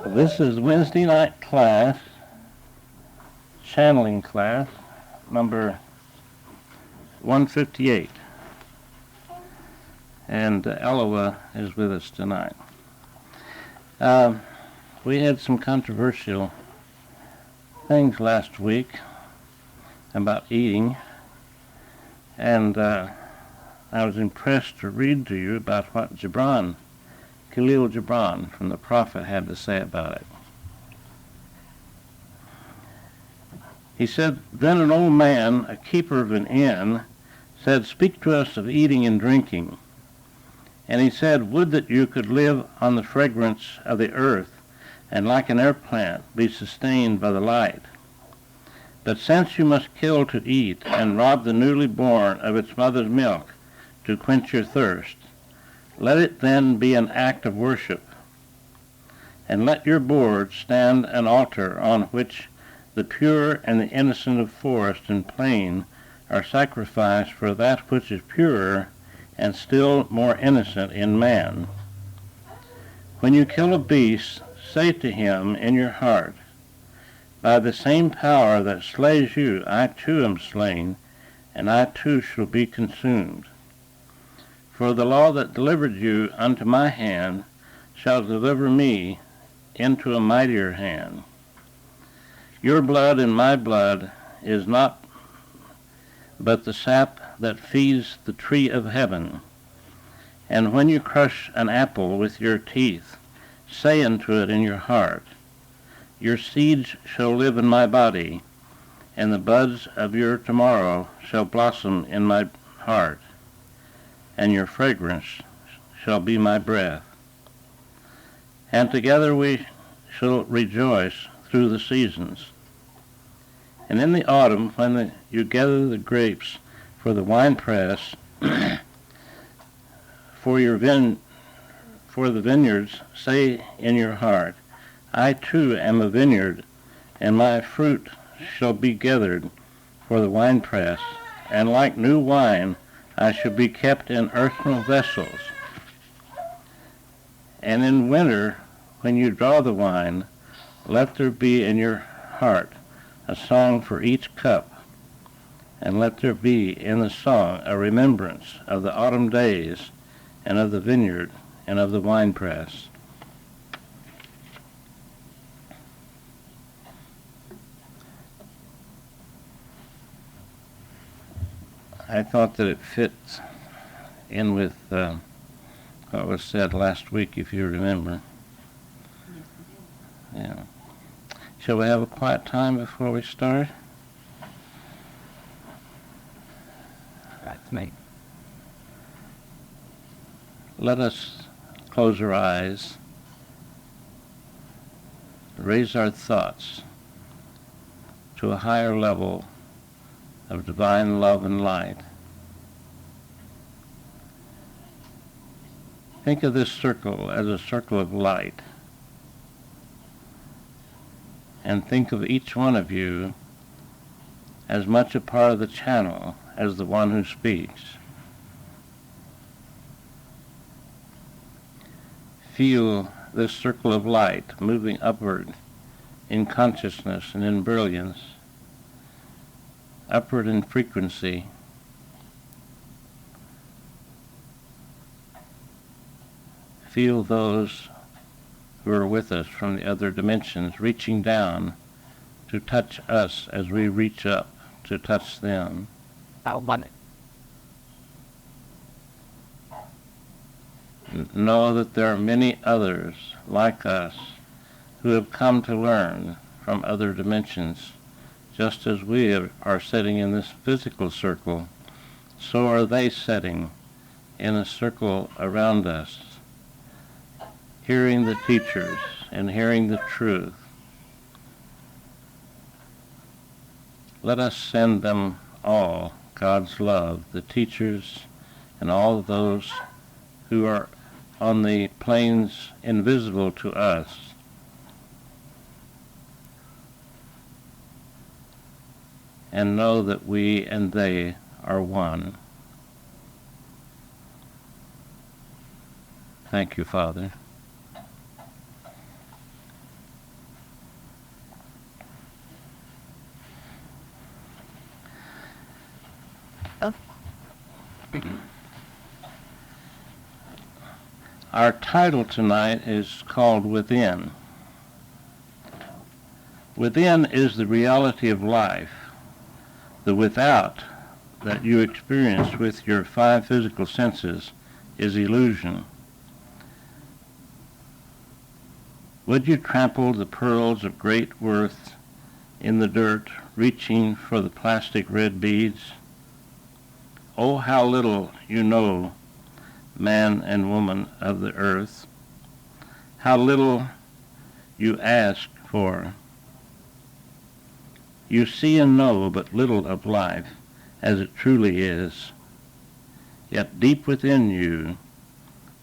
This is Wednesday night class, channeling class, number 158. And Eloah is with us tonight. We had some controversial things last week about eating, and I was impressed to read to you about what Khalil Gibran from the Prophet had to say about it. He said, "Then an old man, a keeper of an inn, said, 'Speak to us of eating and drinking.' And he said, 'Would that you could live on the fragrance of the earth, and like an air plant be sustained by the light. But since you must kill to eat, and rob the newly born of its mother's milk to quench your thirst, let it then be an act of worship. And let your board stand an altar on which the pure and the innocent of forest and plain are sacrificed for that which is purer and still more innocent in man. When you kill a beast, say to him in your heart, by the same power that slays you, I too am slain, and I too shall be consumed. For the law that delivered you unto my hand shall deliver me into a mightier hand. Your blood and my blood is not but the sap that feeds the tree of heaven. And when you crush an apple with your teeth, say unto it in your heart, your seeds shall live in my body, and the buds of your tomorrow shall blossom in my heart, and your fragrance shall be my breath. And together we shall rejoice through the seasons. And in the autumn, when you gather the grapes for the winepress, for the vineyards, say in your heart, I too am a vineyard, and my fruit shall be gathered for the winepress, and like new wine I shall be kept in earthen vessels. And in winter, when you draw the wine, let there be in your heart a song for each cup, and let there be in the song a remembrance of the autumn days, and of the vineyard, and of the winepress." I thought that it fits in with what was said last week, if you remember. Yeah. Shall we have a quiet time before we start? That's me. Let us close our eyes, raise our thoughts to a higher level of divine love and light. Think of this circle as a circle of light, and think of each one of you as much a part of the channel as the one who speaks. Feel this circle of light moving upward in consciousness and in brilliance, upward in frequency. Feel those who are with us from the other dimensions reaching down to touch us as we reach up to touch them. I want it. Know that there are many others like us who have come to learn from other dimensions. Just as we are sitting in this physical circle, so are they sitting in a circle around us, hearing the teachers and hearing the truth. Let us send them all God's love, the teachers and all those who are on the planes invisible to us. And know that we and they are one. Thank you, Father. Our title tonight is called Within. Within is the reality of life. The without that you experience with your 5 physical senses is illusion. Would you trample the pearls of great worth in the dirt, reaching for the plastic red beads? Oh, how little you know, man and woman of the earth. How little you ask for. You see and know but little of life as it truly is. Yet deep within you,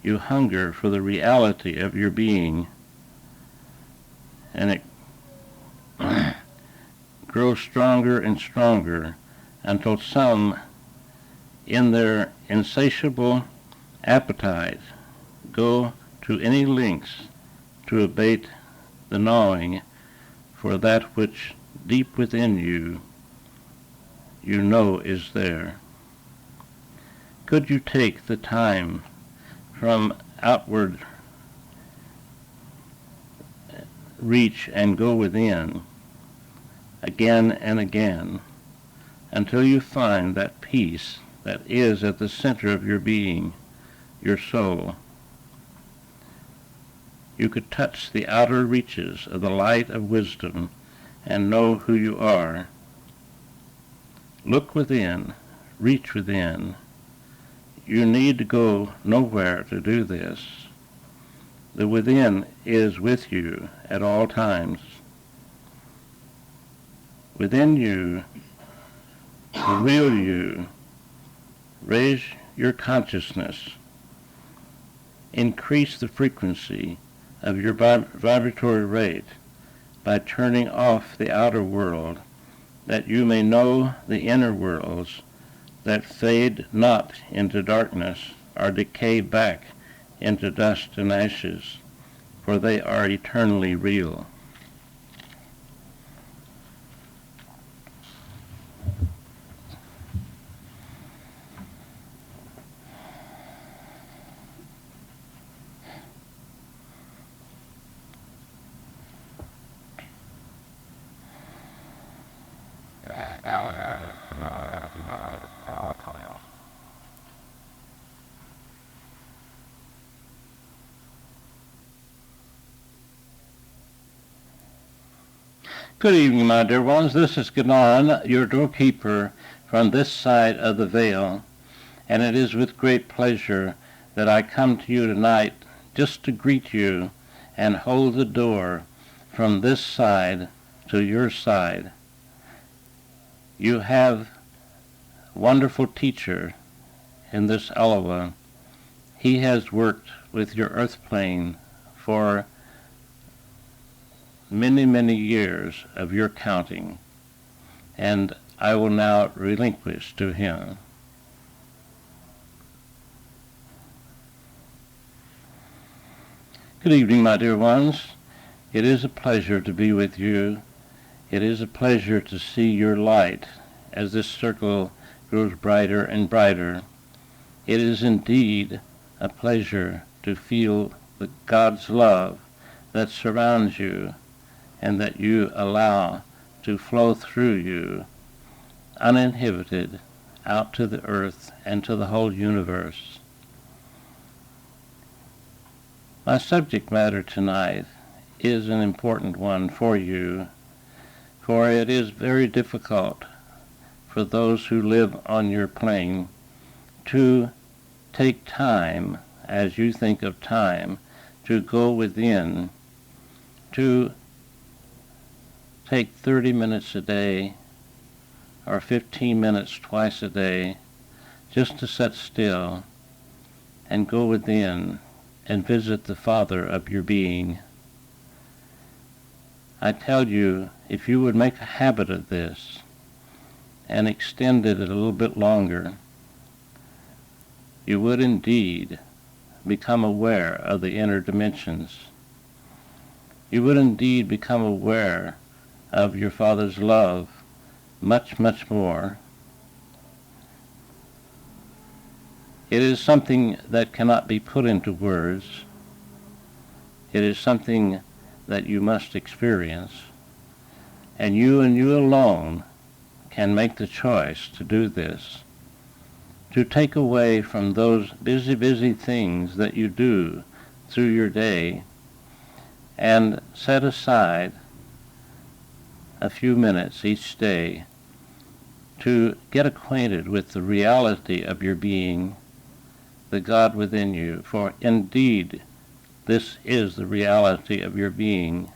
you hunger for the reality of your being, and it grows stronger and stronger until some, in their insatiable appetite, go to any lengths to abate the gnawing for that which deep within you know is there. Could you take the time from outward reach and go within again and again until you find that peace that is at the center of your being, your soul? You could touch the outer reaches of the light of wisdom and know who you are. Look within, reach within. You need to go nowhere to do this. The within is with you at all times. Within you, the real you, raise your consciousness. Increase the frequency of your vibratory rate by turning off the outer world, that you may know the inner worlds that fade not into darkness or decay back into dust and ashes, for they are eternally real. Good evening, my dear ones. This is Ganon, your doorkeeper from this side of the veil, and it is with great pleasure that I come to you tonight just to greet you and hold the door from this side to your side. You have a wonderful teacher in this Aloha. He has worked with your earth plane for many, many years of your counting, and I will now relinquish to him. Good evening, my dear ones. It is a pleasure to be with you. It is a pleasure to see your light as this circle grows brighter and brighter. It is indeed a pleasure to feel the God's love that surrounds you and that you allow to flow through you, uninhibited, out to the earth and to the whole universe. My subject matter tonight is an important one for you, for it is very difficult for those who live on your plane to take time, as you think of time, to go within, to take 30 minutes a day or 15 minutes twice a day just to sit still and go within and visit the Father of your being. I tell you, if you would make a habit of this and extend it a little bit longer, you would indeed become aware of the inner dimensions. You would indeed become aware of your Father's love much, much more. It is something that cannot be put into words. It is something that you must experience, and you alone can make the choice to do this, to take away from those busy things that you do through your day and set aside a few minutes each day to get acquainted with the reality of your being, the God within you, for indeed this is the reality of your being.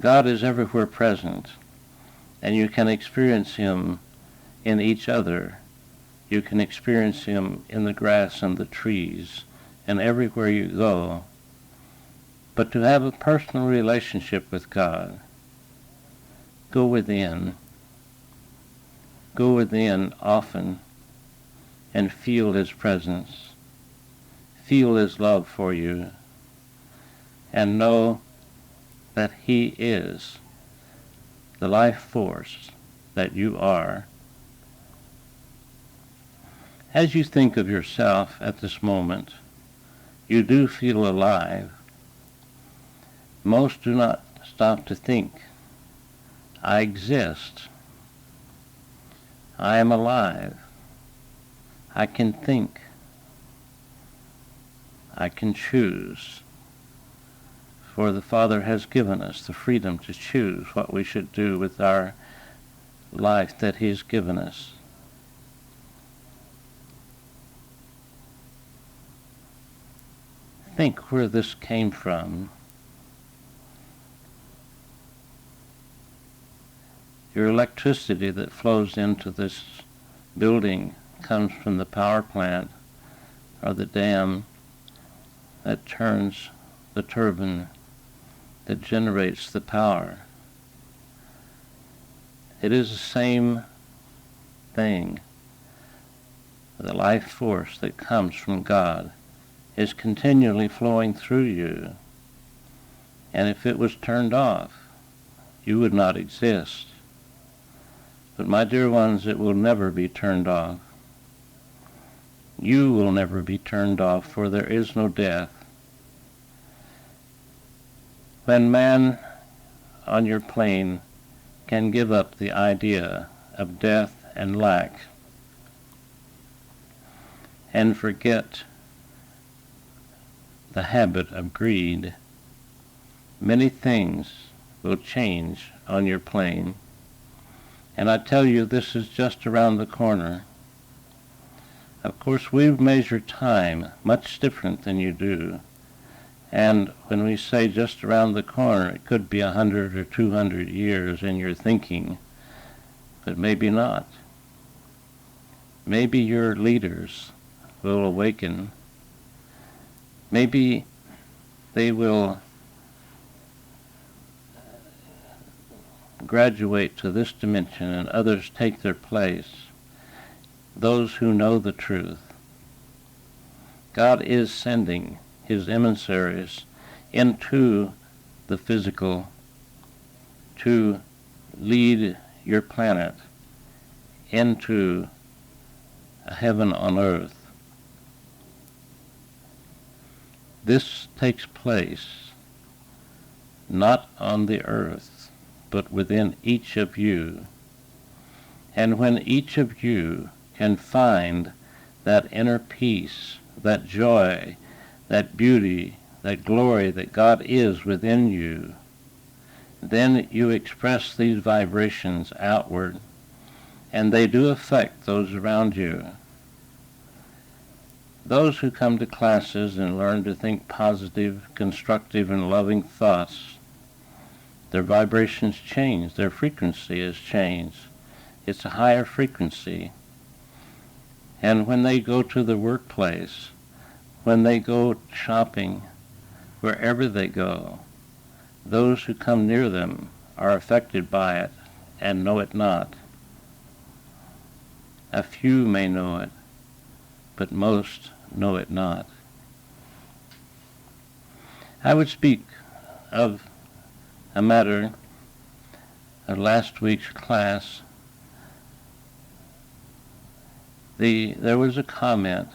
God is everywhere present, and you can experience him in each other. You can experience him in the grass and the trees and everywhere you go. But to have a personal relationship with God, go within. Go within often and feel his presence. Feel his love for you, and know that he is the life force that you are. As you think of yourself at this moment, you do feel alive. Most do not stop to think, I exist. I am alive. I can think. I can choose. For the Father has given us the freedom to choose what we should do with our life that he has given us. Think where this came from. Your electricity that flows into this building comes from the power plant or the dam that turns the turbine that generates the power. It is the same thing. The life force that comes from God is continually flowing through you. And if it was turned off, you would not exist. But my dear ones, it will never be turned off. You will never be turned off, for there is no death. When man on your plane can give up the idea of death and lack and forget the habit of greed, many things will change on your plane. And I tell you, this is just around the corner. Of course, we measure time much different than you do. And when we say just around the corner, it could be 100 or 200 years in your thinking, but maybe not. Maybe your leaders will awaken. Maybe they will graduate to this dimension and others take their place, those who know the truth. God is sending his emissaries into the physical to lead your planet into a heaven on earth. This takes place not on the earth, but within each of you. And when each of you can find that inner peace, that joy, that beauty, that glory that God is within you, then you express these vibrations outward, and they do affect those around you. Those who come to classes and learn to think positive, constructive, and loving thoughts, their vibrations change, their frequency is changed. It's a higher frequency. And when they go to the workplace, when they go shopping, wherever they go, those who come near them are affected by it and know it not. A few may know it, but most know it not. I would speak of a matter of last week's class. There was a comment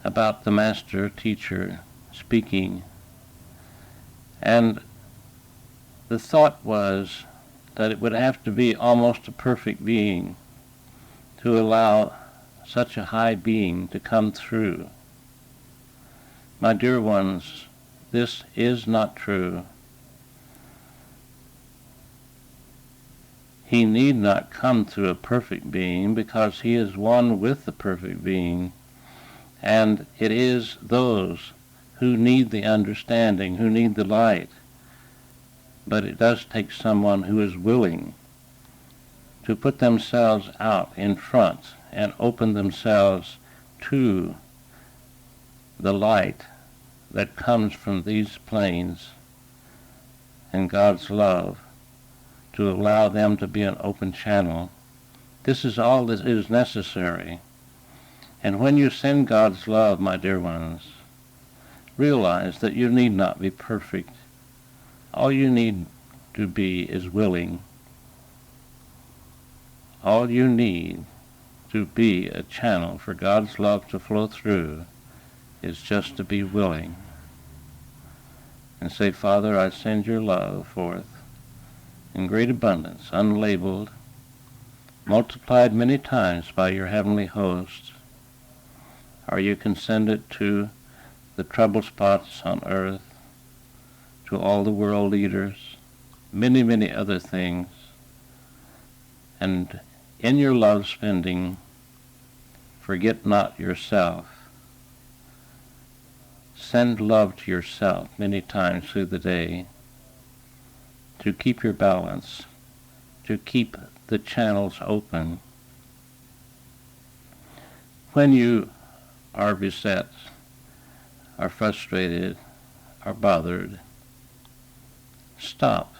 about the master teacher speaking, and the thought was that it would have to be almost a perfect being to allow such a high being to come through. My dear ones, this is not true. He need not come through a perfect being because he is one with the perfect being, and it is those who need the understanding, who need the light. But it does take someone who is willing to put themselves out in front and open themselves to the light that comes from these planes and God's love, to allow them to be an open channel. This is all that is necessary. And when you send God's love, my dear ones, realize that you need not be perfect. All you need to be is willing. All you need to be a channel for God's love to flow through is just to be willing. And say, Father, I send your love forth in great abundance, unlabeled, multiplied many times by your heavenly host, or you can send it to the trouble spots on earth, to all the world leaders, many, many other things. And in your love spending, forget not yourself. Send love to yourself many times through the day to keep your balance, to keep the channels open. When you are beset, are frustrated, are bothered, stop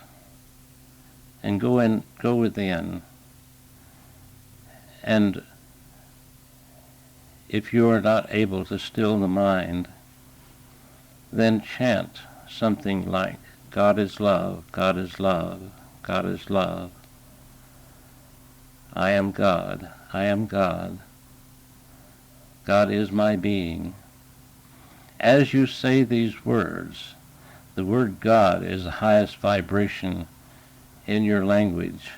and go within. And if you are not able to still the mind, then chant something like, God is love, God is love, God is love. I am God, I am God. God is my being. As you say these words, the word God is the highest vibration in your language.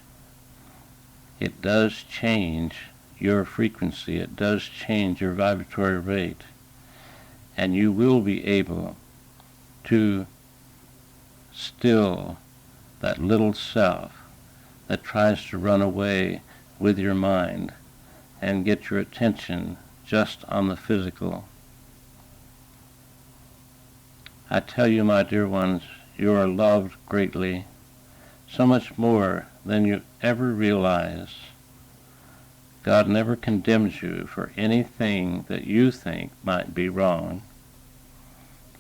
It does change your frequency. It does change your vibratory rate. And you will be able to still that little self that tries to run away with your mind and get your attention just on the physical. I tell you, my dear ones, you are loved greatly, so much more than you ever realize. God never condemns you for anything that you think might be wrong,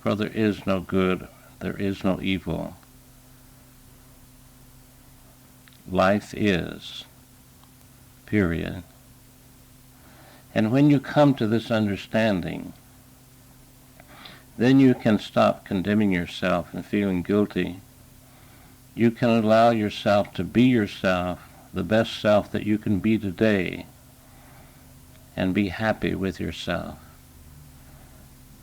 for there is no good, there is no evil. Life is, period. And when you come to this understanding, then you can stop condemning yourself and feeling guilty. You can allow yourself to be yourself, the best self that you can be today, and be happy with yourself.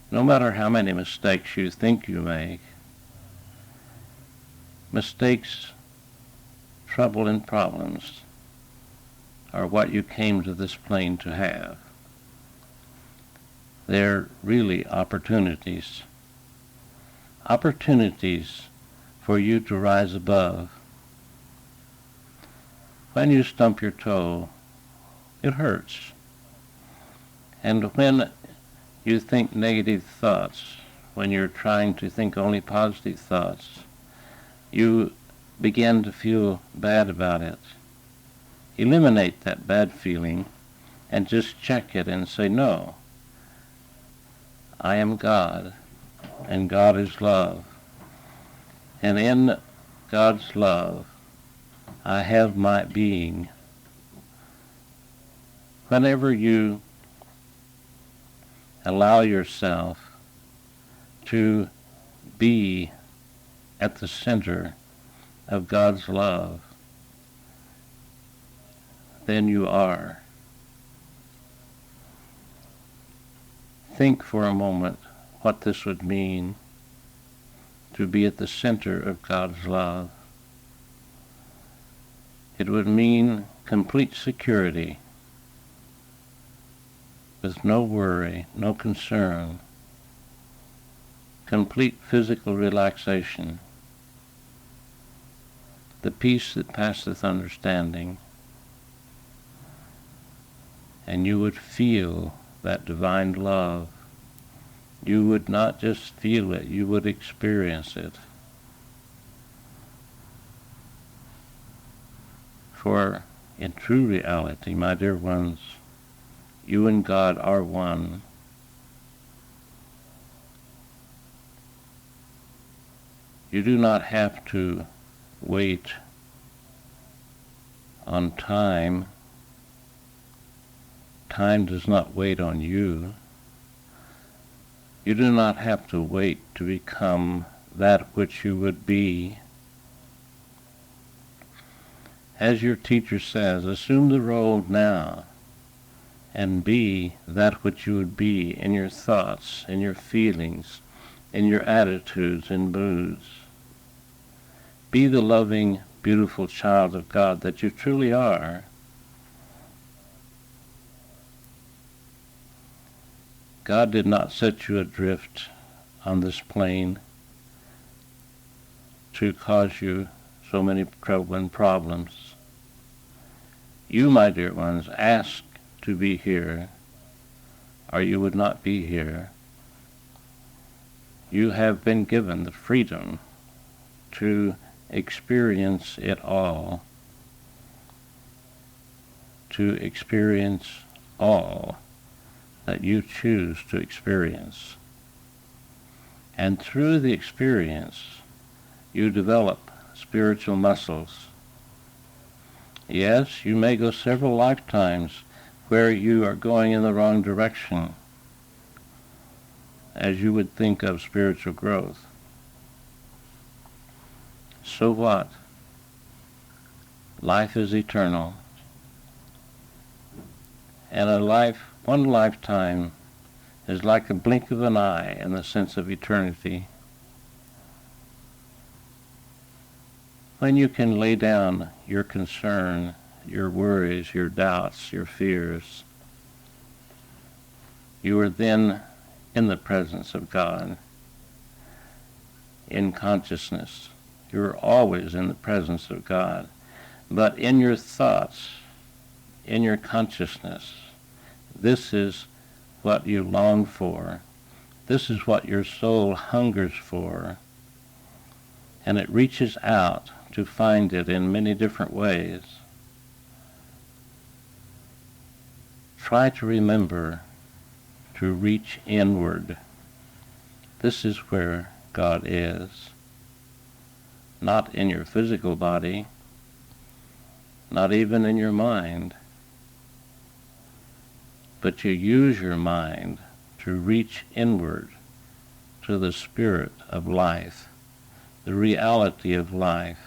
No matter how many mistakes you think you make, mistakes, trouble, and problems are what you came to this plane to have. They're really opportunities. Opportunities for you to rise above. When you stump your toe, it hurts. And when you think negative thoughts, when you're trying to think only positive thoughts, you begin to feel bad about it. Eliminate that bad feeling and just check it and say, no, I am God, and God is love. And in God's love, I have my being. Whenever you allow yourself to be at the center of God's love, then you are. think for a moment what this would mean to be at the center of God's love. It would mean complete security, with no worry, no concern, complete physical relaxation, the peace that passeth understanding, and you would feel that divine love. You would not just feel it, you would experience it. For in true reality, my dear ones, you and God are one. You do not have to wait on time. Time does not wait on you. You do not have to wait to become that which you would be. As your teacher says, assume the role now and be that which you would be in your thoughts, in your feelings, in your attitudes and moods. Be the loving, beautiful child of God that you truly are. God did not set you adrift on this plane to cause you so many trouble and problems. You, my dear ones, asked to be here, or you would not be here. You have been given the freedom to experience it all, to experience all that you choose to experience. And through the experience, you develop spiritual muscles. Yes, you may go several lifetimes where you are going in the wrong direction, as you would think of spiritual growth. So what? Life is eternal. And one lifetime is like a blink of an eye in the sense of eternity. When you can lay down your concern, your worries, your doubts, your fears, you are then in the presence of God, in consciousness. You are always in the presence of God. But in your thoughts, in your consciousness, this is what you long for. This is what your soul hungers for. And it reaches out to find it in many different ways. Try to remember to reach inward. This is where God is. Not in your physical body, not even in your mind, but you use your mind to reach inward to the spirit of life, the reality of life.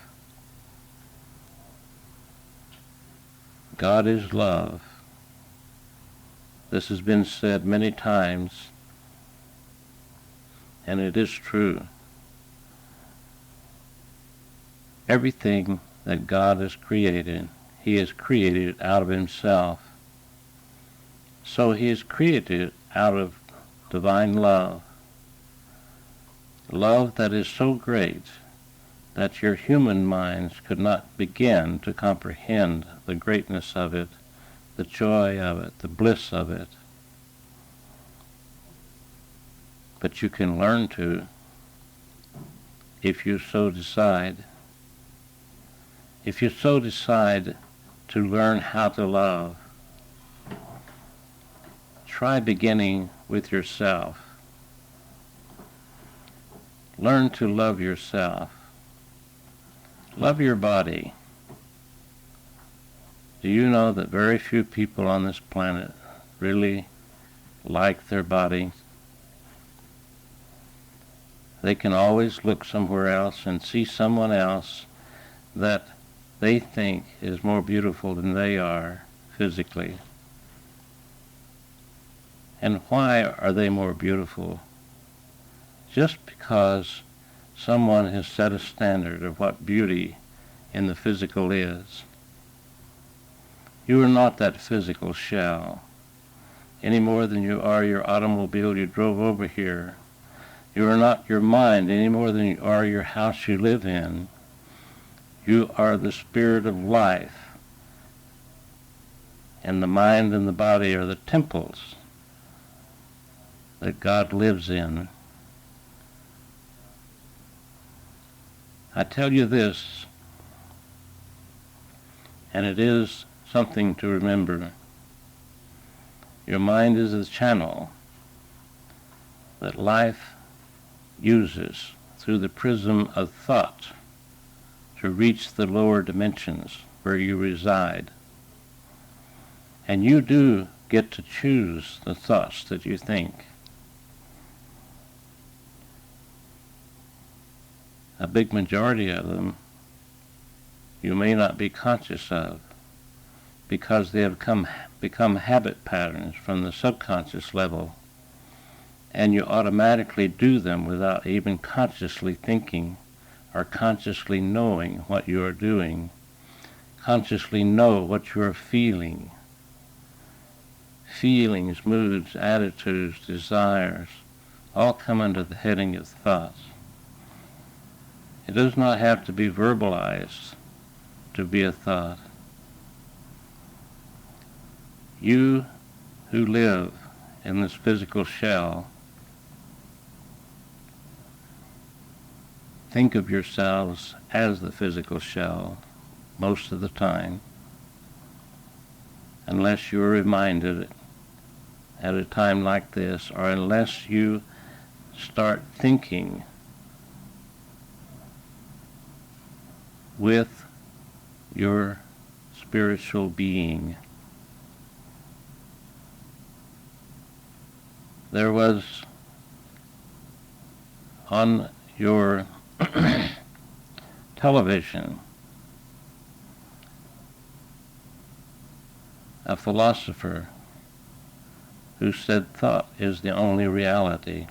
God is love. This has been said many times, and it is true. Everything that God has created, He has created out of Himself. So He has created out of divine love. Love that is so great that your human minds could not begin to comprehend the greatness of it, the joy of it, the bliss of it. But you can learn to, if you so decide. If you so decide to learn how to love, try beginning with yourself. Learn to love yourself. Love your body. Do you know that very few people on this planet really like their body? They can always look somewhere else and see someone else that they think is more beautiful than they are physically. And why are they more beautiful? Just because someone has set a standard of what beauty in the physical is. You are not that physical shell, any more than you are your automobile you drove over here. You are not your mind any more than you are your house you live in. You are the spirit of life, and the mind and the body are the temples that God lives in. I tell you this, and it is something to remember. Your mind is the channel that life uses through the prism of thought to reach the lower dimensions where you reside. And you do get to choose the thoughts that you think. A big majority of them you may not be conscious of because they have become habit patterns from the subconscious level, and you automatically do them without even consciously thinking or consciously knowing what you are doing, consciously know what you are feeling. Feelings, moods, attitudes, desires, all come under the heading of thoughts. It does not have to be verbalized to be a thought. You who live in this physical shell think of yourselves as the physical shell most of the time, unless you are reminded at a time like this, or unless you start thinking with your spiritual being. There was on your television a philosopher who said thought is the only reality.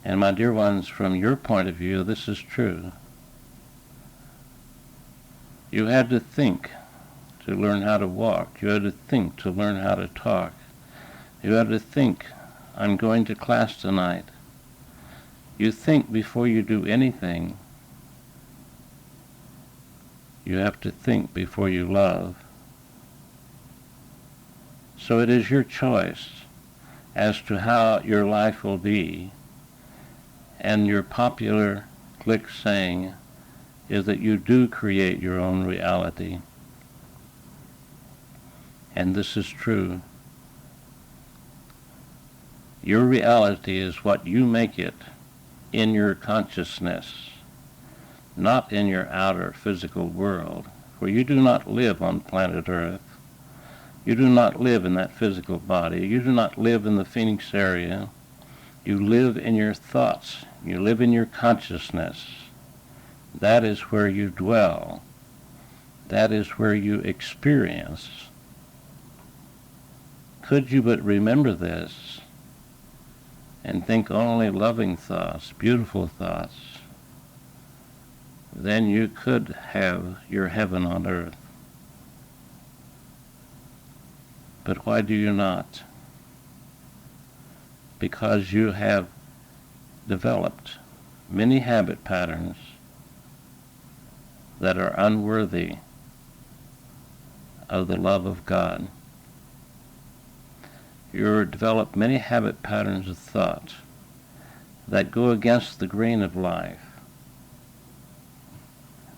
And my dear ones, from your point of view, this is true. You had to think to learn how to walk. You had to think to learn how to talk. You had to think, I'm going to class tonight. You think before you do anything. You have to think before you love. So it is your choice as to how your life will be. And your popular click saying is that you do create your own reality. And this is true. Your reality is what you make it in your consciousness, not in your outer physical world, for you do not live on planet Earth. You do not live in that physical body. You do not live in the Phoenix area. You live in your thoughts. You live in your consciousness. That is where you dwell. That is where you experience. Could you but remember this and think only loving thoughts, beautiful thoughts, then you could have your heaven on earth. But why do you not? Because you have developed many habit patterns that are unworthy of the love of God. You've developed many habit patterns of thought that go against the grain of life,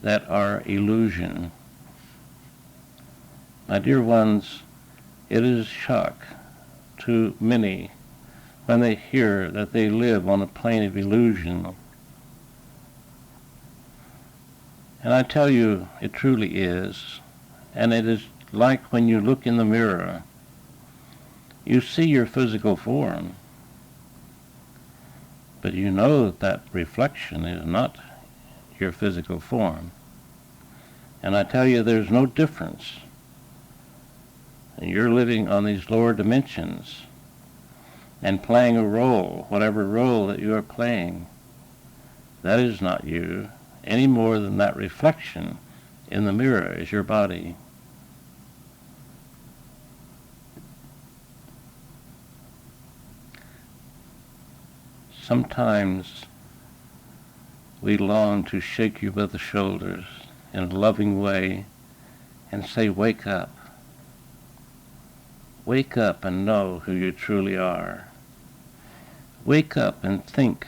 that are illusion. My dear ones, it is shock to many when they hear that they live on a plane of illusion. And I tell you, it truly is. And it is like when you look in the mirror, you see your physical form, but you know that that reflection is not your physical form. And I tell you, there's no difference. And you're living on these lower dimensions and playing a role, whatever role that you are playing. That is not you, any more than that reflection in the mirror is your body. Sometimes we long to shake you by the shoulders in a loving way and say, wake up. Wake up and know who you truly are. Wake up and think,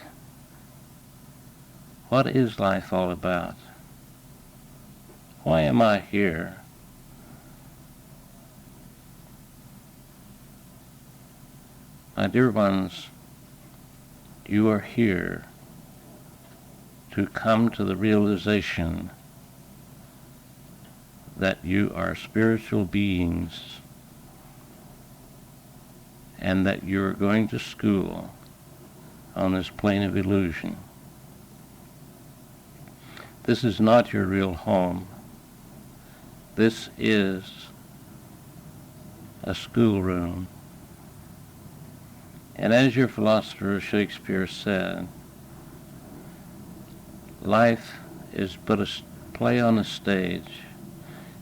what is life all about? Why am I here? My dear ones, you are here to come to the realization that you are spiritual beings and that you're going to school on this plane of illusion. This is not your real home. This is a schoolroom. And as your philosopher Shakespeare said, life is but a play on a stage,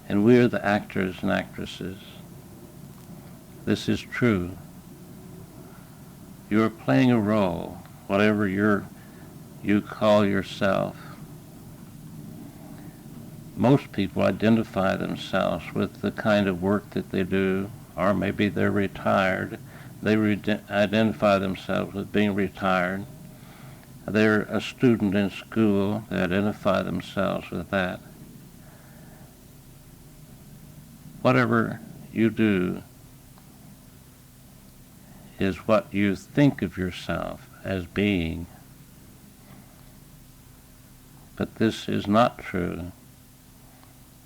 and we are the actors and actresses. This is true. You are playing a role, whatever you call yourself. Most people identify themselves with the kind of work that they do, or maybe they're retired. They identify themselves with being retired. They're a student in school. They identify themselves with that. Whatever you do is what you think of yourself as being. But this is not true.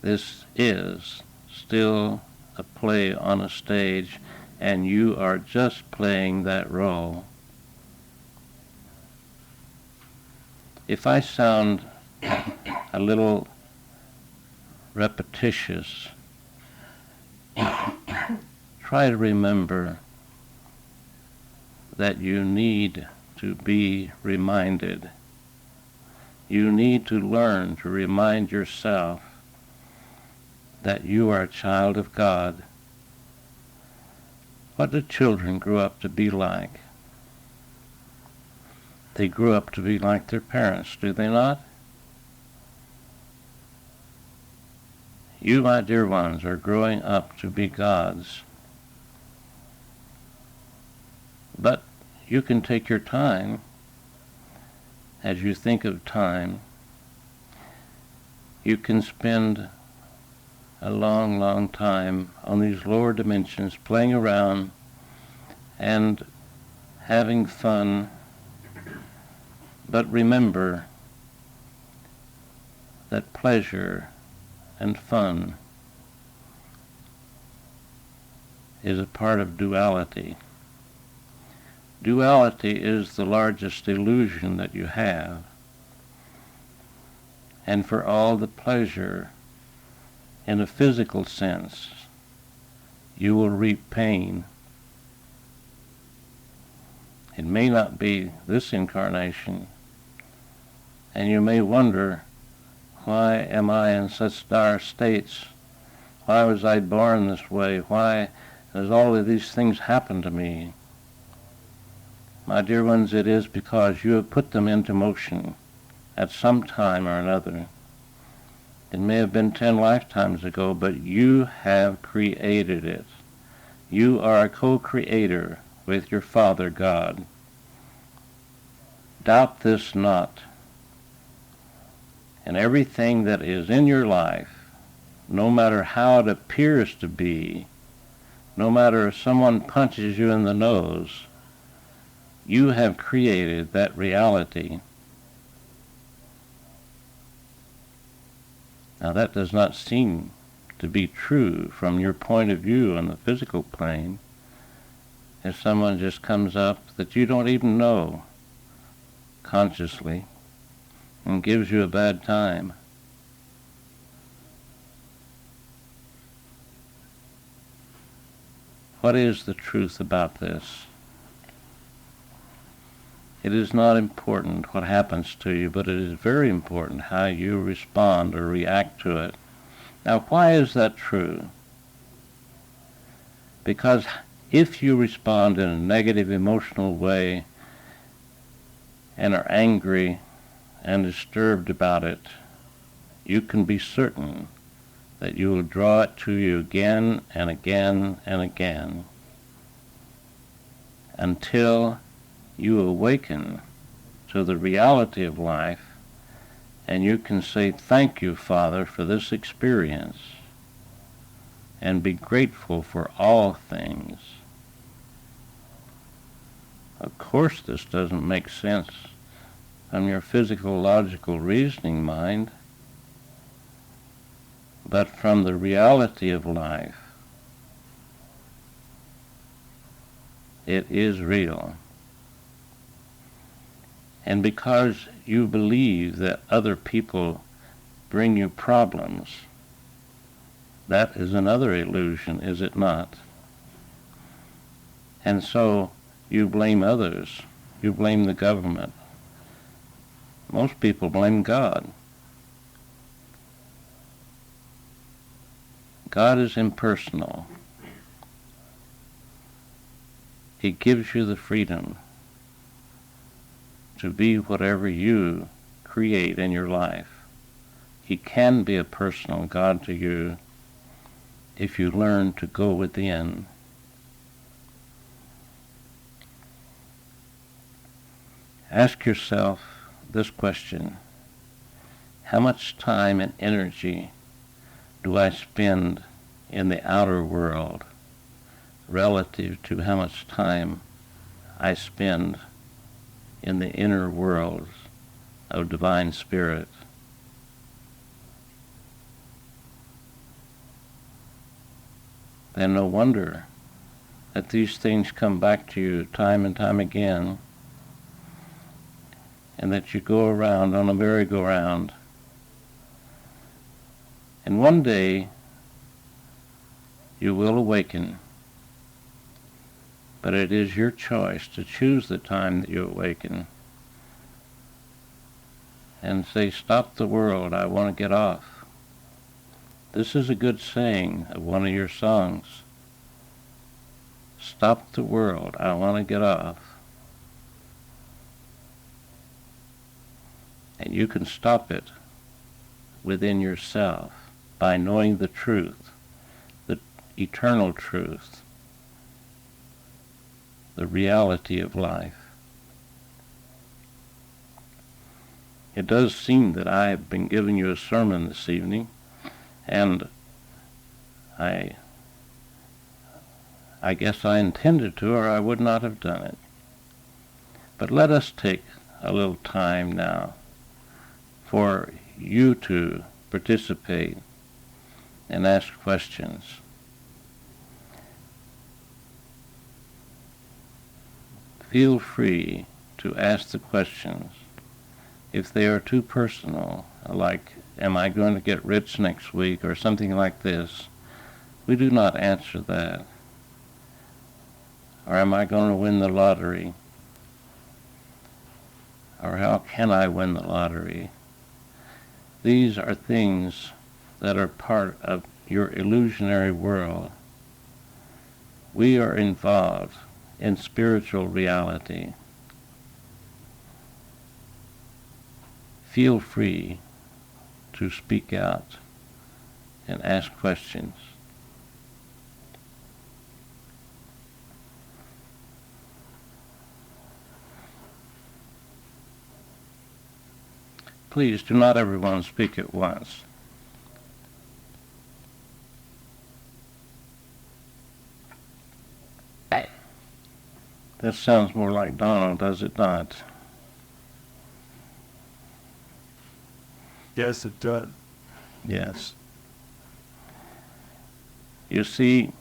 This is still a play on a stage, and you are just playing that role. If I sound a little repetitious, try to remember that you need to be reminded. You need to learn to remind yourself that you are a child of God. What do children grow up to be like? They grew up to be like their parents, do they not? You, my dear ones, are growing up to be gods. But you can take your time as you think of time. You can spend a long, long time on these lower dimensions playing around and having fun. But remember that pleasure and fun is a part of duality. Duality is the largest illusion that you have. And for all the pleasure in a physical sense, you will reap pain. It may not be this incarnation, and you may wonder, why am I in such dire states? Why was I born this way? Why does all of these things happen to me? My dear ones, it is because you have put them into motion at some time or another. It may have been 10 lifetimes ago, but you have created it. You are a co-creator with your Father God. Doubt this not. And everything that is in your life, no matter how it appears to be, no matter if someone punches you in the nose, you have created that reality. Now that does not seem to be true from your point of view on the physical plane. If someone just comes up that you don't even know consciously and gives you a bad time, What is the truth about this? It is not important what happens to you, but it is very important how you respond or react to it. Now, why is that true? Because if you respond in a negative emotional way and are angry and disturbed about it, you can be certain that you will draw it to you again and again and again until you awaken to the reality of life and you can say, "Thank you, Father, for this experience," and be grateful for all things. Of course, this doesn't make sense from your physical, logical, reasoning mind, but from the reality of life, it is real. And because you believe that other people bring you problems, that is another illusion, is it not? And so you blame others. You blame the government. Most people blame God. God is impersonal. He gives you the freedom to be whatever you create in your life. He can be a personal God to you if you learn to go within. Ask yourself this question: how much time and energy do I spend in the outer world relative to how much time I spend in the inner worlds of divine spirit? Then no wonder that these things come back to you time and time again, and that you go around on a merry-go-round. And one day you will awaken, but it is your choice to choose the time that you awaken and say, "Stop the world, I want to get off." This is a good saying of one of your songs. Stop the world, I want to get off. And you can stop it within yourself by knowing the truth, the eternal truth, the reality of life. It does seem that I have been giving you a sermon this evening, and I guess I intended to, or I would not have done it. But let us take a little time now for you to participate and ask questions. Feel free to ask the questions. If they are too personal, like, am I going to get rich next week, or something like this, we do not answer that. Or am I going to win the lottery? Or how can I win the lottery? These are things that are part of your illusionary world. We are involved in spiritual reality. Feel free to speak out and ask questions. Please do not everyone speak at once. That sounds more like Donald, does it not? Yes, it does. Yes. You see,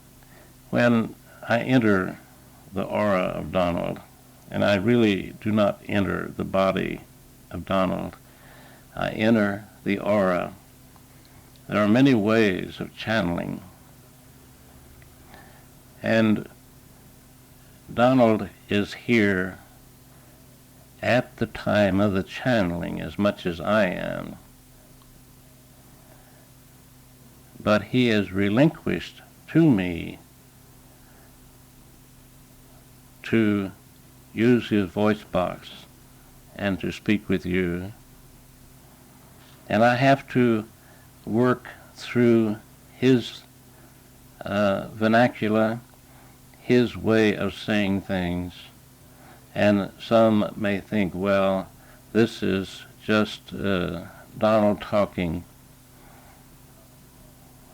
when I enter the aura of Donald, and I really do not enter the body of Donald, I enter the aura. There are many ways of channeling. And Donald is here at the time of the channeling as much as I am. But he has relinquished to me to use his voice box and to speak with you. And I have to work through his vernacular, his way of saying things. And some may think, well, this is just Donald talking.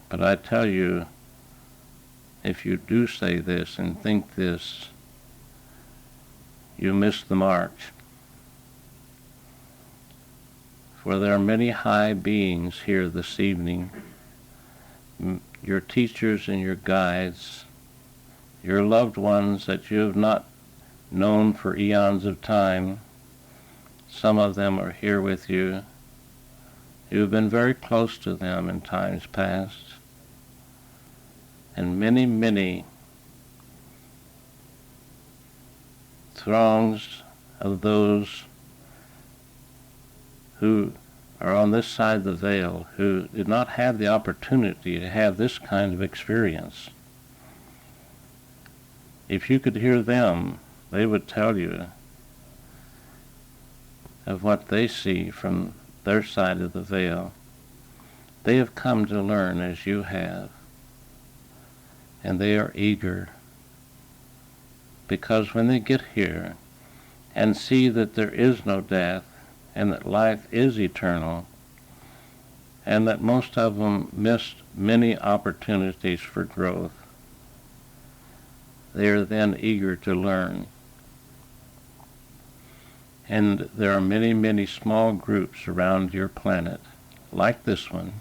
But I tell you, if you do say this and think this, you miss the mark. For there are many high beings here this evening, your teachers and your guides, your loved ones that you have not known for eons of time. Some of them are here with you. You have been very close to them in times past. And many, many throngs of those who are on this side of the veil who did not have the opportunity to have this kind of experience. If you could hear them, they would tell you of what they see from their side of the veil. They have come to learn as you have, and they are eager, because when they get here and see that there is no death and that life is eternal, and that most of them missed many opportunities for growth, they are then eager to learn. And there are many, many small groups around your planet, like this one,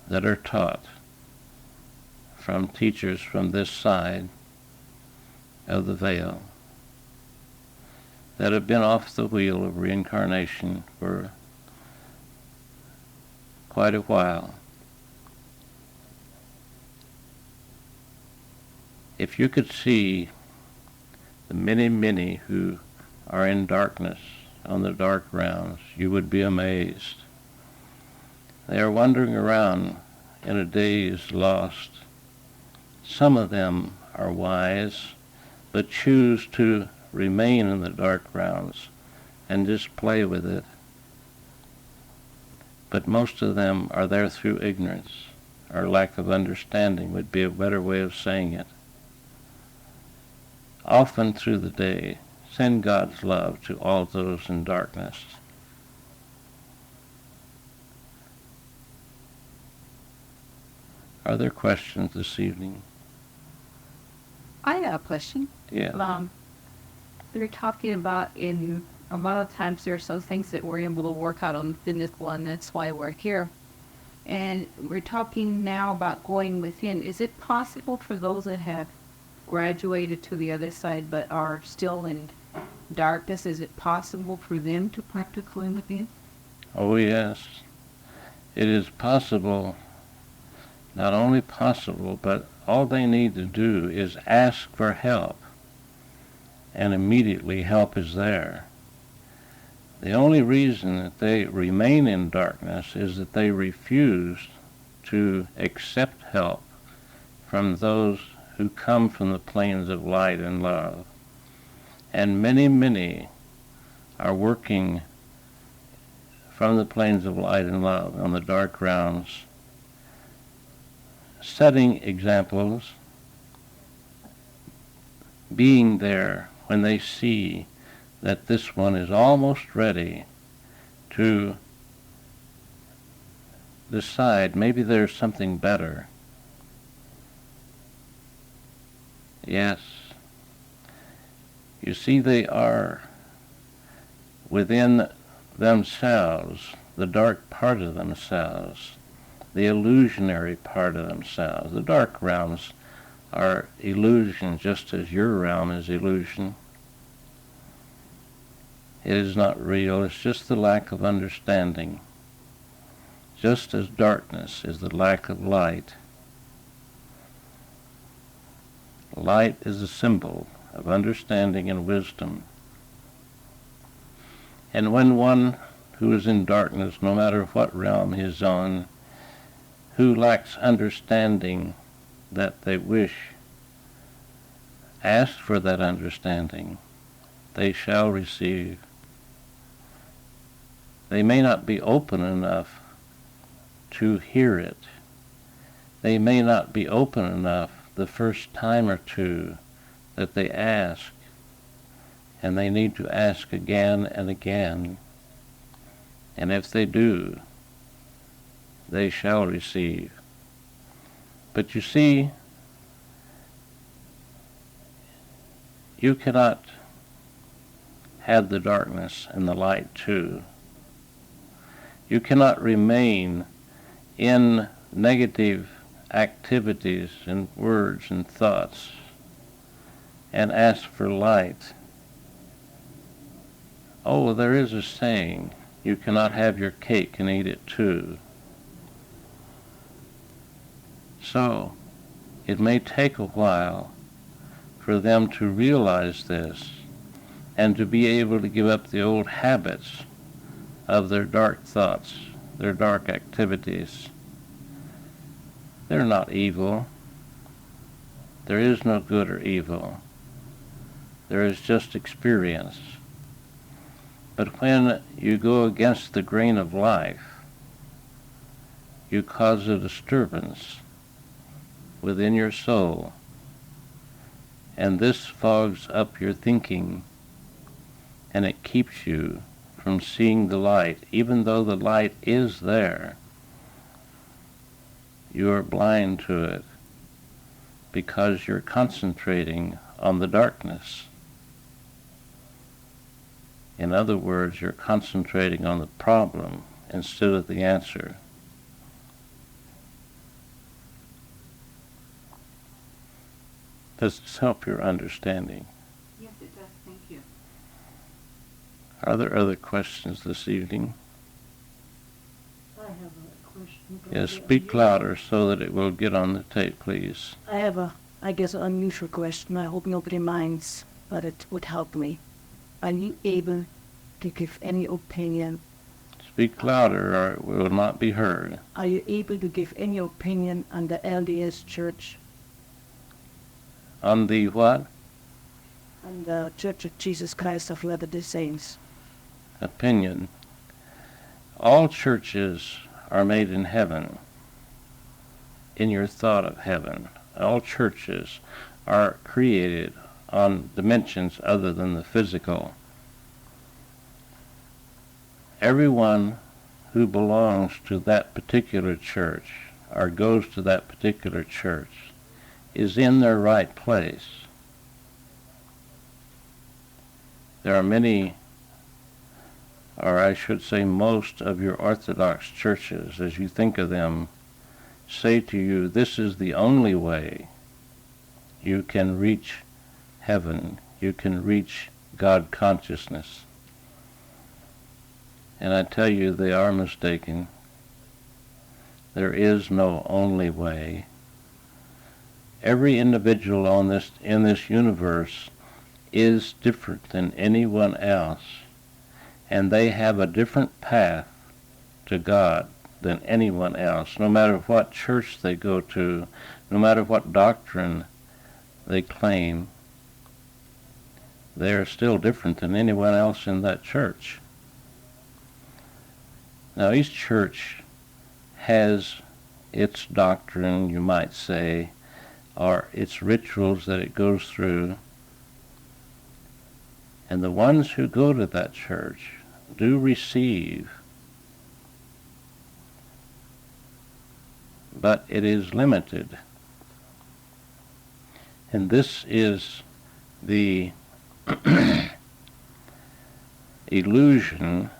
that are taught from teachers from this side of the veil, that have been off the wheel of reincarnation for quite a while. If you could see the many, many who are in darkness on the dark rounds, you would be amazed. They are wandering around in a daze lost. Some of them are wise, but choose to remain in the dark rounds and just play with it. But most of them are there through ignorance, or lack of understanding would be a better way of saying it. Often through the day, send God's love to all those in darkness. Are there questions this evening? I have a question. Yeah. They're talking about in a lot of times there are some things that we're able to work out on this one. That's why we're here. And we're talking now about going within. Is it possible for those that have graduated to the other side but are still in darkness, is it possible for them to practice going within? Oh, yes. It is possible, not only possible, but all they need to do is ask for help, and immediately help is there. The only reason that they remain in darkness is that they refuse to accept help from those who come from the planes of light and love. And many, many are working from the planes of light and love on the dark rounds, setting examples, being there when they see that this one is almost ready to decide maybe there's something better. Yes. You see, they are within themselves, the dark part of themselves, the illusionary part of themselves. The dark realms are illusion, just as your realm is illusion. It is not real, it's just the lack of understanding. Just as darkness is the lack of light. Light is a symbol of understanding and wisdom. And when one who is in darkness, no matter what realm he is on, who lacks understanding that they wish, ask for that understanding, they shall receive. They may not be open enough to hear it. They may not be open enough the first time or two that they ask, and they need to ask again and again. And if they do, they shall receive. But you see, you cannot have the darkness and the light too. You cannot remain in negative activities and words and thoughts and ask for light. Oh, there is a saying, you cannot have your cake and eat it too. So, it may take a while for them to realize this and to be able to give up the old habits of their dark thoughts, their dark activities. They're not evil. There is no good or evil. There is just experience. But when you go against the grain of life, you cause a disturbance within your soul, and this fogs up your thinking, and it keeps you from seeing the light. Even though the light is there, you are blind to it because you're concentrating on the darkness. In other words, you're concentrating on the problem instead of the answer. Does this help your understanding? Yes, it does. Thank you. Are there other questions this evening? I have a question. Yes, speak louder so that it will get on the tape, please. I have I guess, an unusual question. I hope nobody minds, but it would help me. Are you able to give any opinion? Speak louder or it will not be heard. Are you able to give any opinion on the LDS Church? On the what? On the Church of Jesus Christ of Latter-day Saints. Opinion. All churches are made in heaven, in your thought of heaven. All churches are created on dimensions other than the physical. Everyone who belongs to that particular church or goes to that particular church is in their right place. There are many, or I should say most of your Orthodox churches, as you think of them, say to you, this is the only way you can reach heaven, you can reach God consciousness. And I tell you, they are mistaken. There is no only way. Every individual in this universe is different than anyone else, and they have a different path to God than anyone else. No matter what church they go to, no matter what doctrine they claim, they are still different than anyone else in that church. Now, each church has its doctrine, you might say, or its rituals that it goes through. And the ones who go to that church do receive, but it is limited. And this is the illusion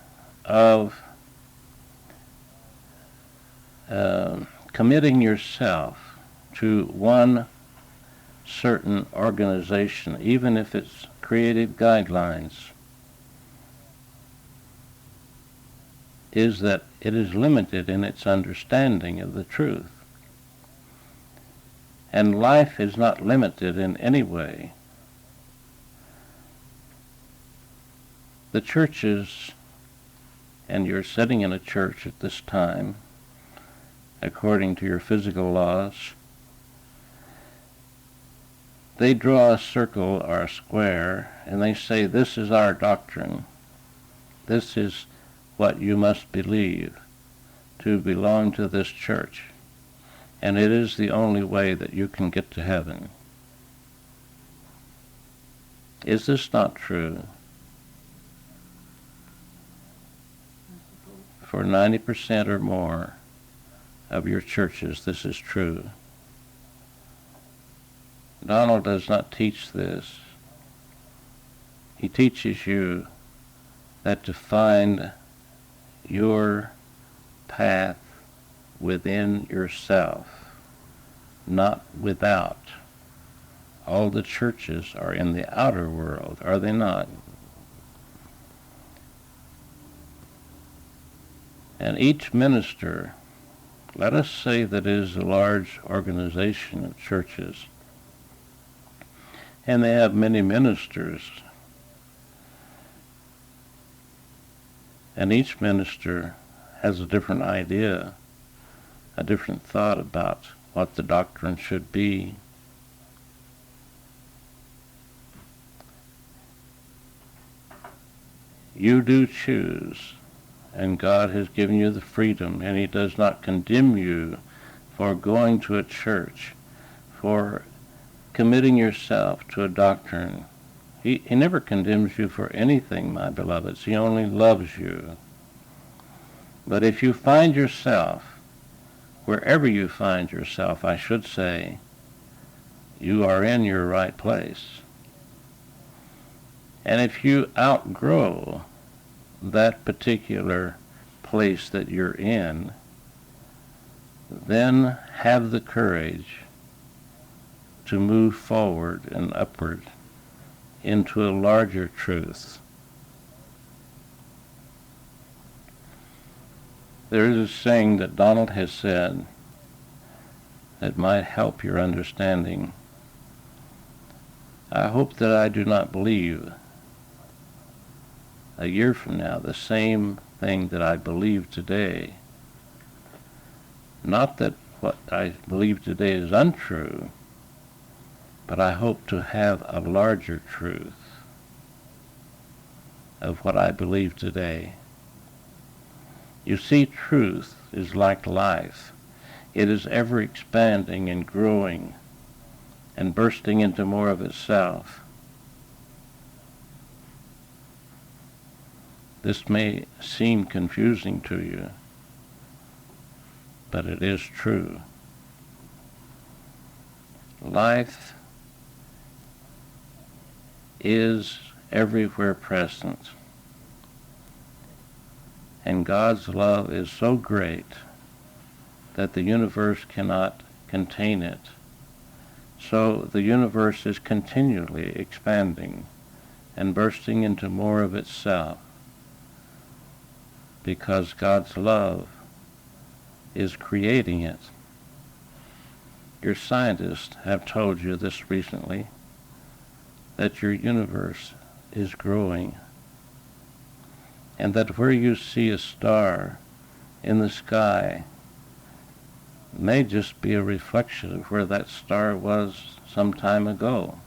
of committing yourself to one certain organization, even if it's created guidelines, is that it is limited in its understanding of the truth. And life is not limited in any way. The churches, and you're sitting in a church at this time, according to your physical laws, they draw a circle or a square, and they say, this is our doctrine. This is what you must believe to belong to this church. And it is the only way that you can get to heaven. Is this not true? For 90% or more of your churches, this is true. Donald does not teach this. He teaches you that to find your path within yourself, not without. All the churches are in the outer world, are they not? And each minister, let us say that it is a large organization of churches, and they have many ministers, and each minister has a different idea, a different thought about what the doctrine should be. You do choose, and God has given you the freedom, and He does not condemn you for going to a church, for committing yourself to a doctrine. He never condemns you for anything, my beloveds. He only loves you. But if you find yourself, wherever you find yourself, I should say, you are in your right place. And if you outgrow that particular place that you're in, then have the courage to move forward and upward into a larger truth. There is a saying that Donald has said that might help your understanding. I hope that I do not believe a year from now the same thing that I believe today. Not that what I believe today is untrue, but I hope to have a larger truth of what I believe today. You see, truth is like life. It is ever expanding and growing and bursting into more of itself. This may seem confusing to you, but it is true. Life is everywhere present, and God's love is so great that the universe cannot contain it. So the universe is continually expanding and bursting into more of itself, because God's love is creating it. Your scientists have told you this recently, that your universe is growing, and that where you see a star in the sky may just be a reflection of where that star was some time ago.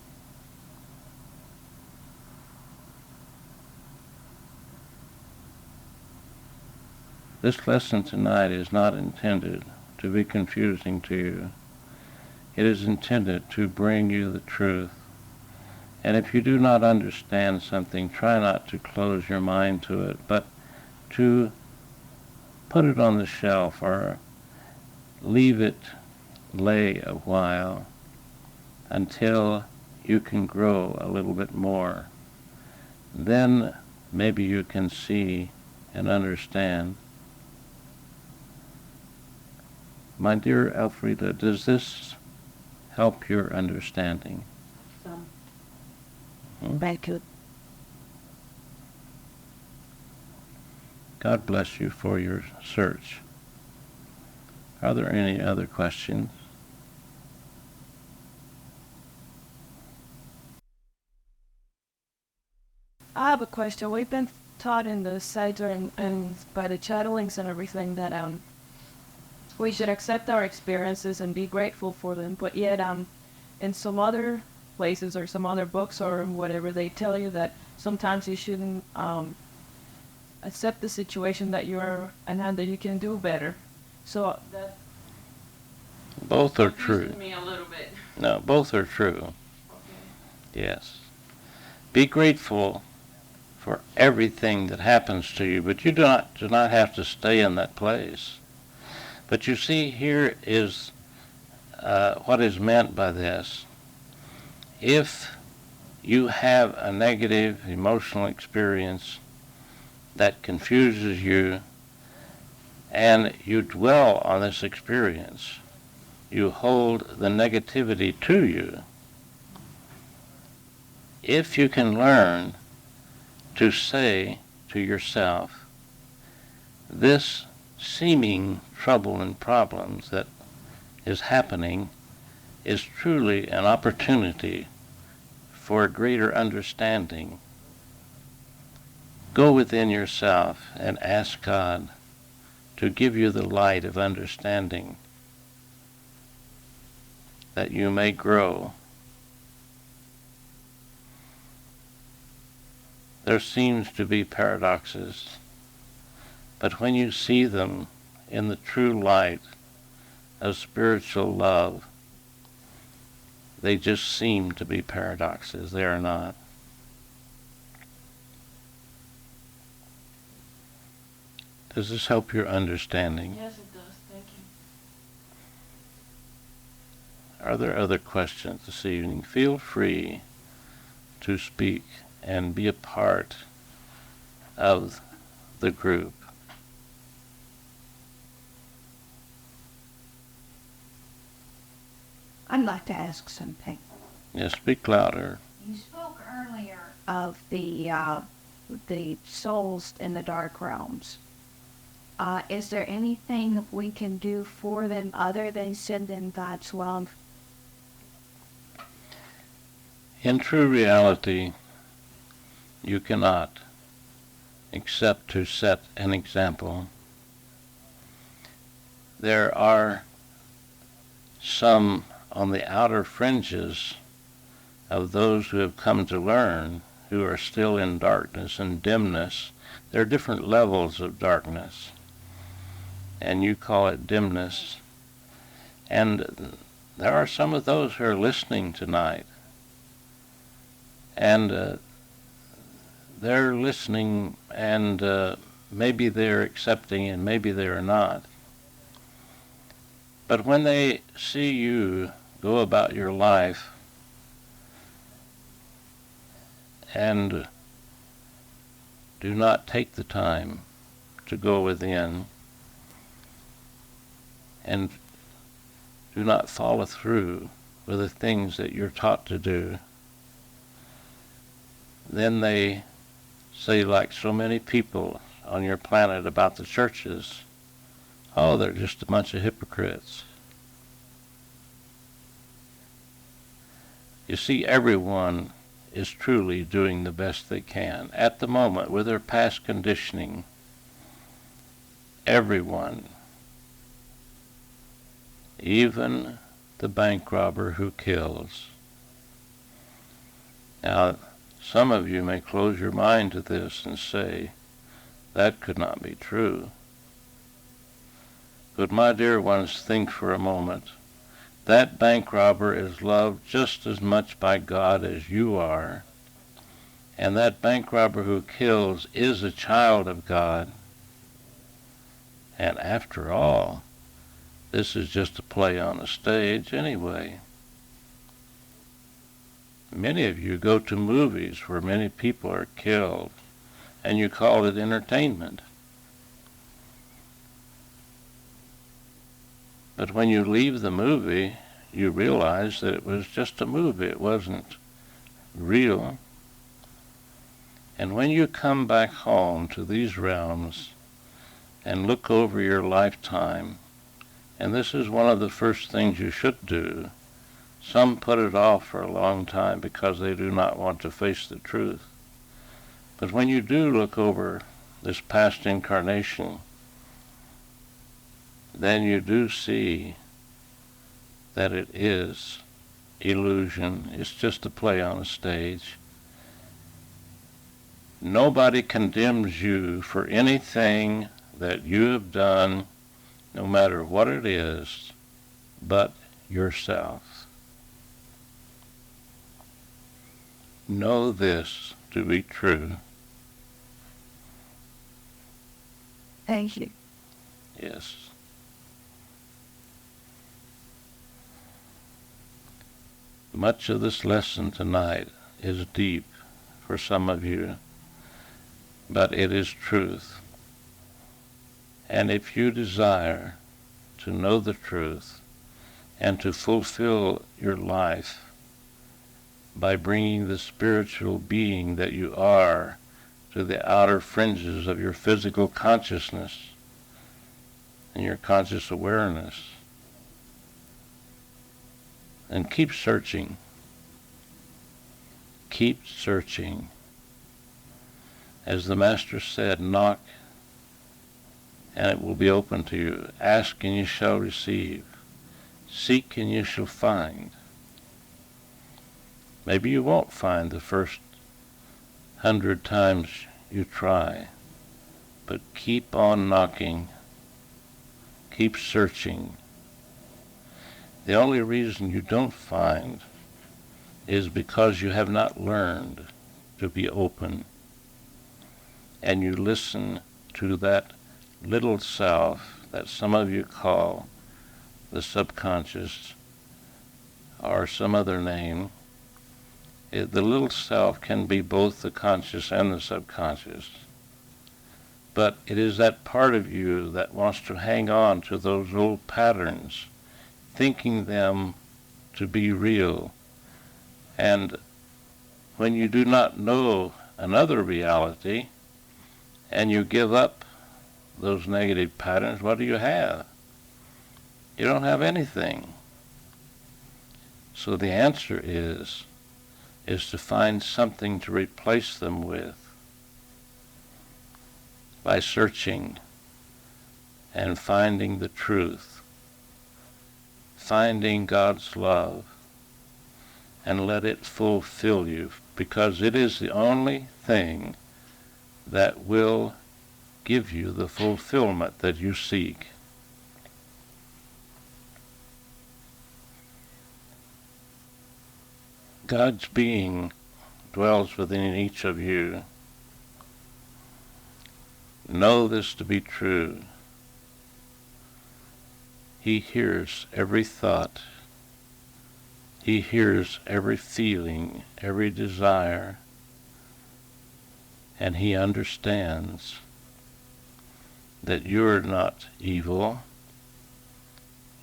This lesson tonight is not intended to be confusing to you. It is intended to bring you the truth. And if you do not understand something, try not to close your mind to it, but to put it on the shelf or leave it lay a while until you can grow a little bit more. Then maybe you can see and understand. My dear Elfrida, does this help your understanding? Very good. God bless you for your search. Are there any other questions? have a question. We've been taught in the Seder and by the channelings and everything that we should accept our experiences and be grateful for them. But yet, in some other places or some other books or whatever, they tell you that sometimes you shouldn't accept the situation that you're in and that you can do better. So that Both are true. confused me a little bit. No, both are true. Okay. Yes. Be grateful for everything that happens to you, but you do not have to stay in that place. But you see, here is what is meant by this. If you have a negative emotional experience that confuses you, and you dwell on this experience, you hold the negativity to you. If you can learn to say to yourself, this seeming trouble and problems that is happening is truly an opportunity for a greater understanding. Go within yourself and ask God to give you the light of understanding that you may grow. There seems to be paradoxes, but when you see them in the true light of spiritual love, they just seem to be paradoxes. They are not. Does this help your understanding? Yes, it does. Thank you. Are there other questions this evening? Feel free to speak and be a part of the group. I'd like to ask something. Yes, speak louder. You spoke earlier of the souls in the dark realms. Is there anything we can do for them other than send them God's love? In true reality, you cannot, except to set an example. There are some on the outer fringes of those who have come to learn who are still in darkness and dimness. There are different levels of darkness, and you call it dimness. And there are some of those who are listening tonight, and they're listening, and maybe they're accepting and maybe they're not. But when they see you go about your life and do not take the time to go within and do not follow through with the things that you're taught to do, then they say, like so many people on your planet about the churches, oh, they're just a bunch of hypocrites. You see, everyone is truly doing the best they can. At the moment, with their past conditioning, everyone, even the bank robber who kills. Now, some of you may close your mind to this and say, that could not be true. But my dear ones, think for a moment. That bank robber is loved just as much by God as you are. And that bank robber who kills is a child of God. And after all, this is just a play on a stage anyway. Many of you go to movies where many people are killed, and you call it entertainment. But when you leave the movie, you realize that it was just a movie. It wasn't real. And when you come back home to these realms and look over your lifetime, and this is one of the first things you should do, some put it off for a long time because they do not want to face the truth. But when you do look over this past incarnation, then you do see that it is illusion. It's just a play on a stage. Nobody condemns you for anything that you have done, no matter what it is, but yourself. Know this to be true. Thank you. Yes. Much of this lesson tonight is deep for some of you, but it is truth. And if you desire to know the truth and to fulfill your life by bringing the spiritual being that you are to the outer fringes of your physical consciousness and your conscious awareness, and keep searching. Keep searching. As the Master said, knock and it will be open to you. Ask and you shall receive. Seek and you shall find. Maybe you won't find the first 100 times you try, but keep on knocking. Keep searching. The only reason you don't find is because you have not learned to be open, and you listen to that little self that some of you call the subconscious or some other name. The little self can be both the conscious and the subconscious, but it is that part of you that wants to hang on to those old patterns, thinking them to be real. And when you do not know another reality and you give up those negative patterns, what do you have? You don't have anything. So the answer is to find something to replace them with by searching and finding the truth, finding God's love, and let it fulfill you, because it is the only thing that will give you the fulfillment that you seek. God's being dwells within each of you. Know this to be true. He hears every thought. He hears every feeling, every desire, and he understands that you are not evil.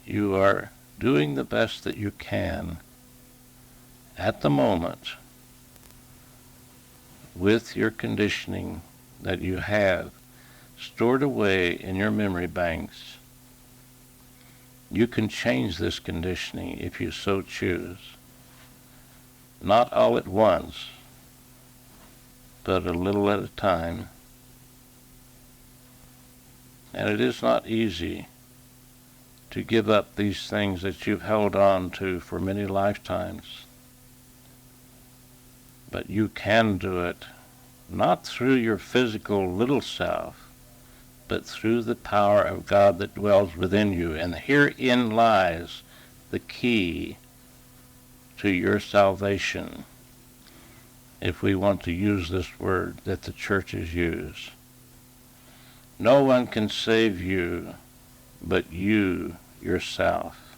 You are doing the best that you can at the moment with your conditioning that you have stored away in your memory banks. You can change this conditioning if you so choose. Not all at once, but a little at a time. And it is not easy to give up these things that you've held on to for many lifetimes. But you can do it, not through your physical little self, but through the power of God that dwells within you. And herein lies the key to your salvation, if we want to use this word that the churches use. No one can save you but you yourself,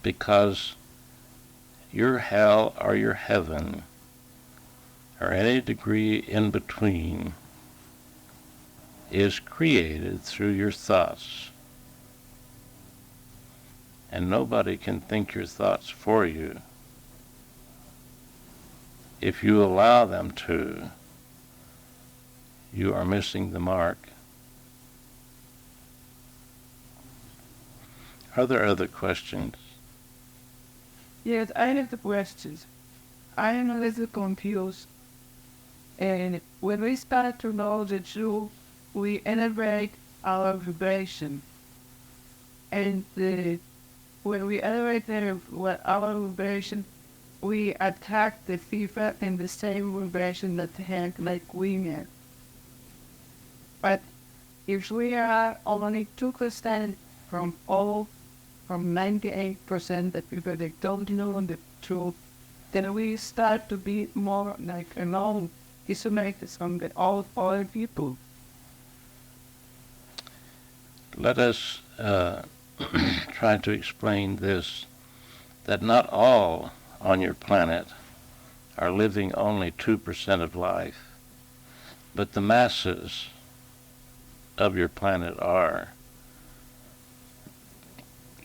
because your hell or your heaven, or any degree in between, is created through your thoughts. And nobody can think your thoughts for you. If you allow them to, you are missing the mark. Are there other questions? Yes, I have the questions. I am a little confused. And when we start to know the truth, we elevate our vibration. And when we elevate our vibration, we attack the fever in the same vibration that had like women. But if we are only 2% from 98% that people that don't know the truth, then we start to be more like alone, isolated from the all other people. Let us try to explain this, that not all on your planet are living only 2% of life, but the masses of your planet are.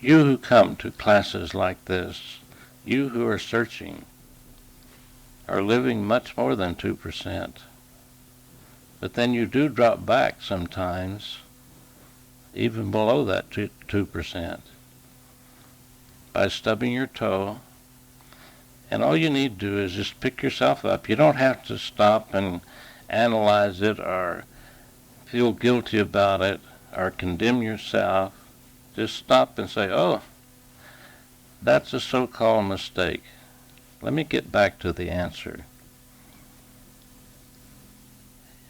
You who come to classes like this, you who are searching, are living much more than 2%. But then you do drop back sometimes, even below that 2%, by stubbing your toe. And all you need to do is just pick yourself up. You don't have to stop and analyze it or feel guilty about it or condemn yourself. Just stop and say, oh, that's a so-called mistake. Let me get back to the answer.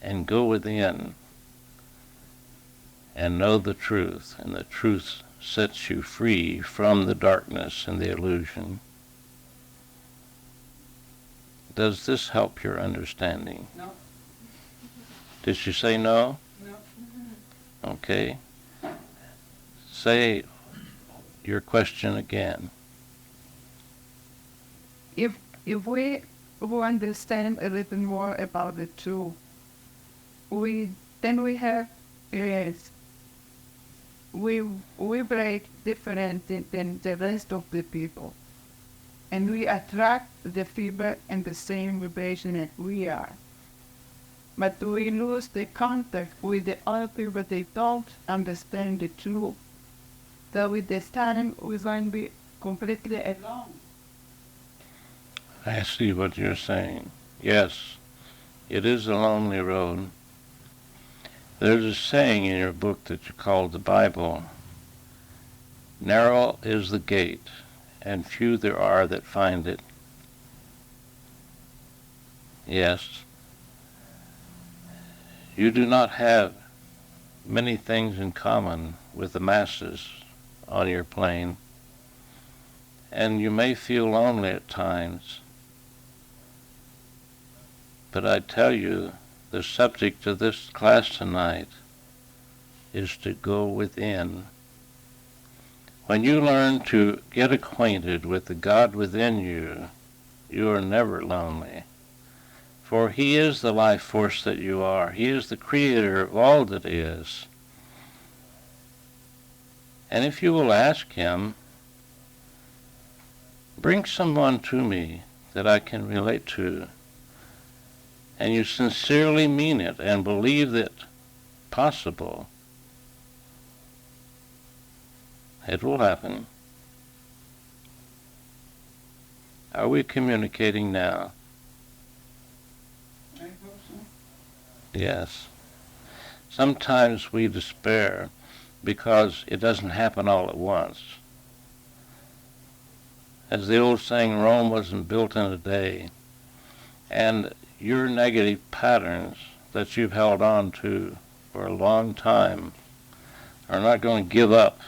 And go within and know the truth, and the truth sets you free from the darkness and the illusion. Does this help your understanding? No. Did she say no? No. Okay. Say your question again. If we understand a little more about the truth, then we have yes, we break different than the rest of the people, and we attract the fever and the same vibration that we are. But we lose the contact with the other people. They don't understand the truth. So with this time, we're going to be completely alone. I see what you're saying. Yes, it is a lonely road. There's a saying in your book that you call the Bible, narrow is the gate, and few there are that find it. Yes, you do not have many things in common with the masses on your plane, and you may feel lonely at times. But I tell you, the subject of this class tonight is to go within. When you learn to get acquainted with the God within you, you are never lonely. For He is the life force that you are. He is the creator of all that is. And if you will ask Him, bring someone to me that I can relate to, and you sincerely mean it and believe it possible, it will happen. Are we communicating now? I hope so. Yes. Sometimes we despair because it doesn't happen all at once. As the old saying, Rome wasn't built in a day. And your negative patterns that you've held on to for a long time are not going to give up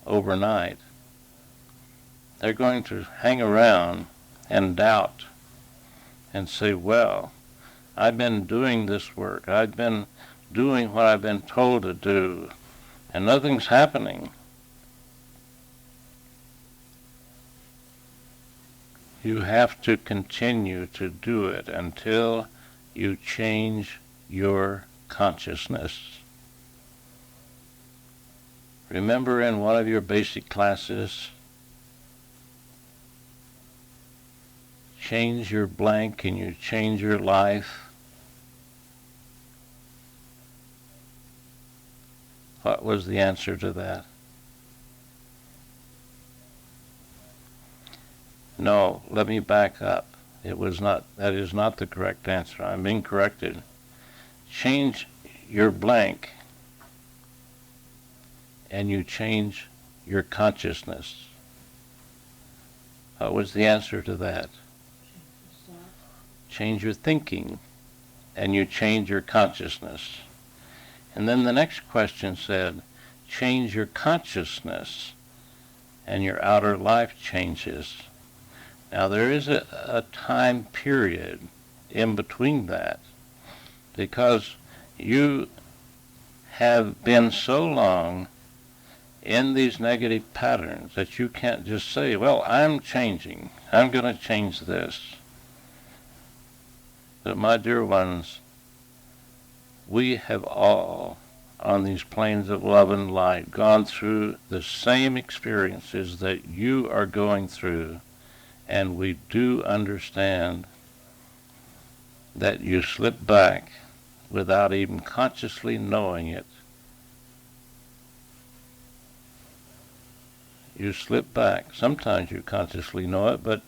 overnight. They're going to hang around and doubt and say, well, I've been doing this work. I've been doing what I've been told to do, and nothing's happening. You have to continue to do it until you change your consciousness. Remember in one of your basic classes, change your blank and you change your life. What was the answer to that? No, let me back up. That is not the correct answer. I'm being corrected. Change your blank and you change your consciousness. What was the answer to that? Change your thinking and you change your consciousness. And then the next question said, change your consciousness and your outer life changes. Now there is a time period in between that, because you have been so long in these negative patterns that you can't just say, well, I'm changing. I'm going to change this. But my dear ones, we have all, on these planes of love and light, gone through the same experiences that you are going through, and we do understand that you slip back without even consciously knowing it. You slip back. Sometimes you consciously know it, but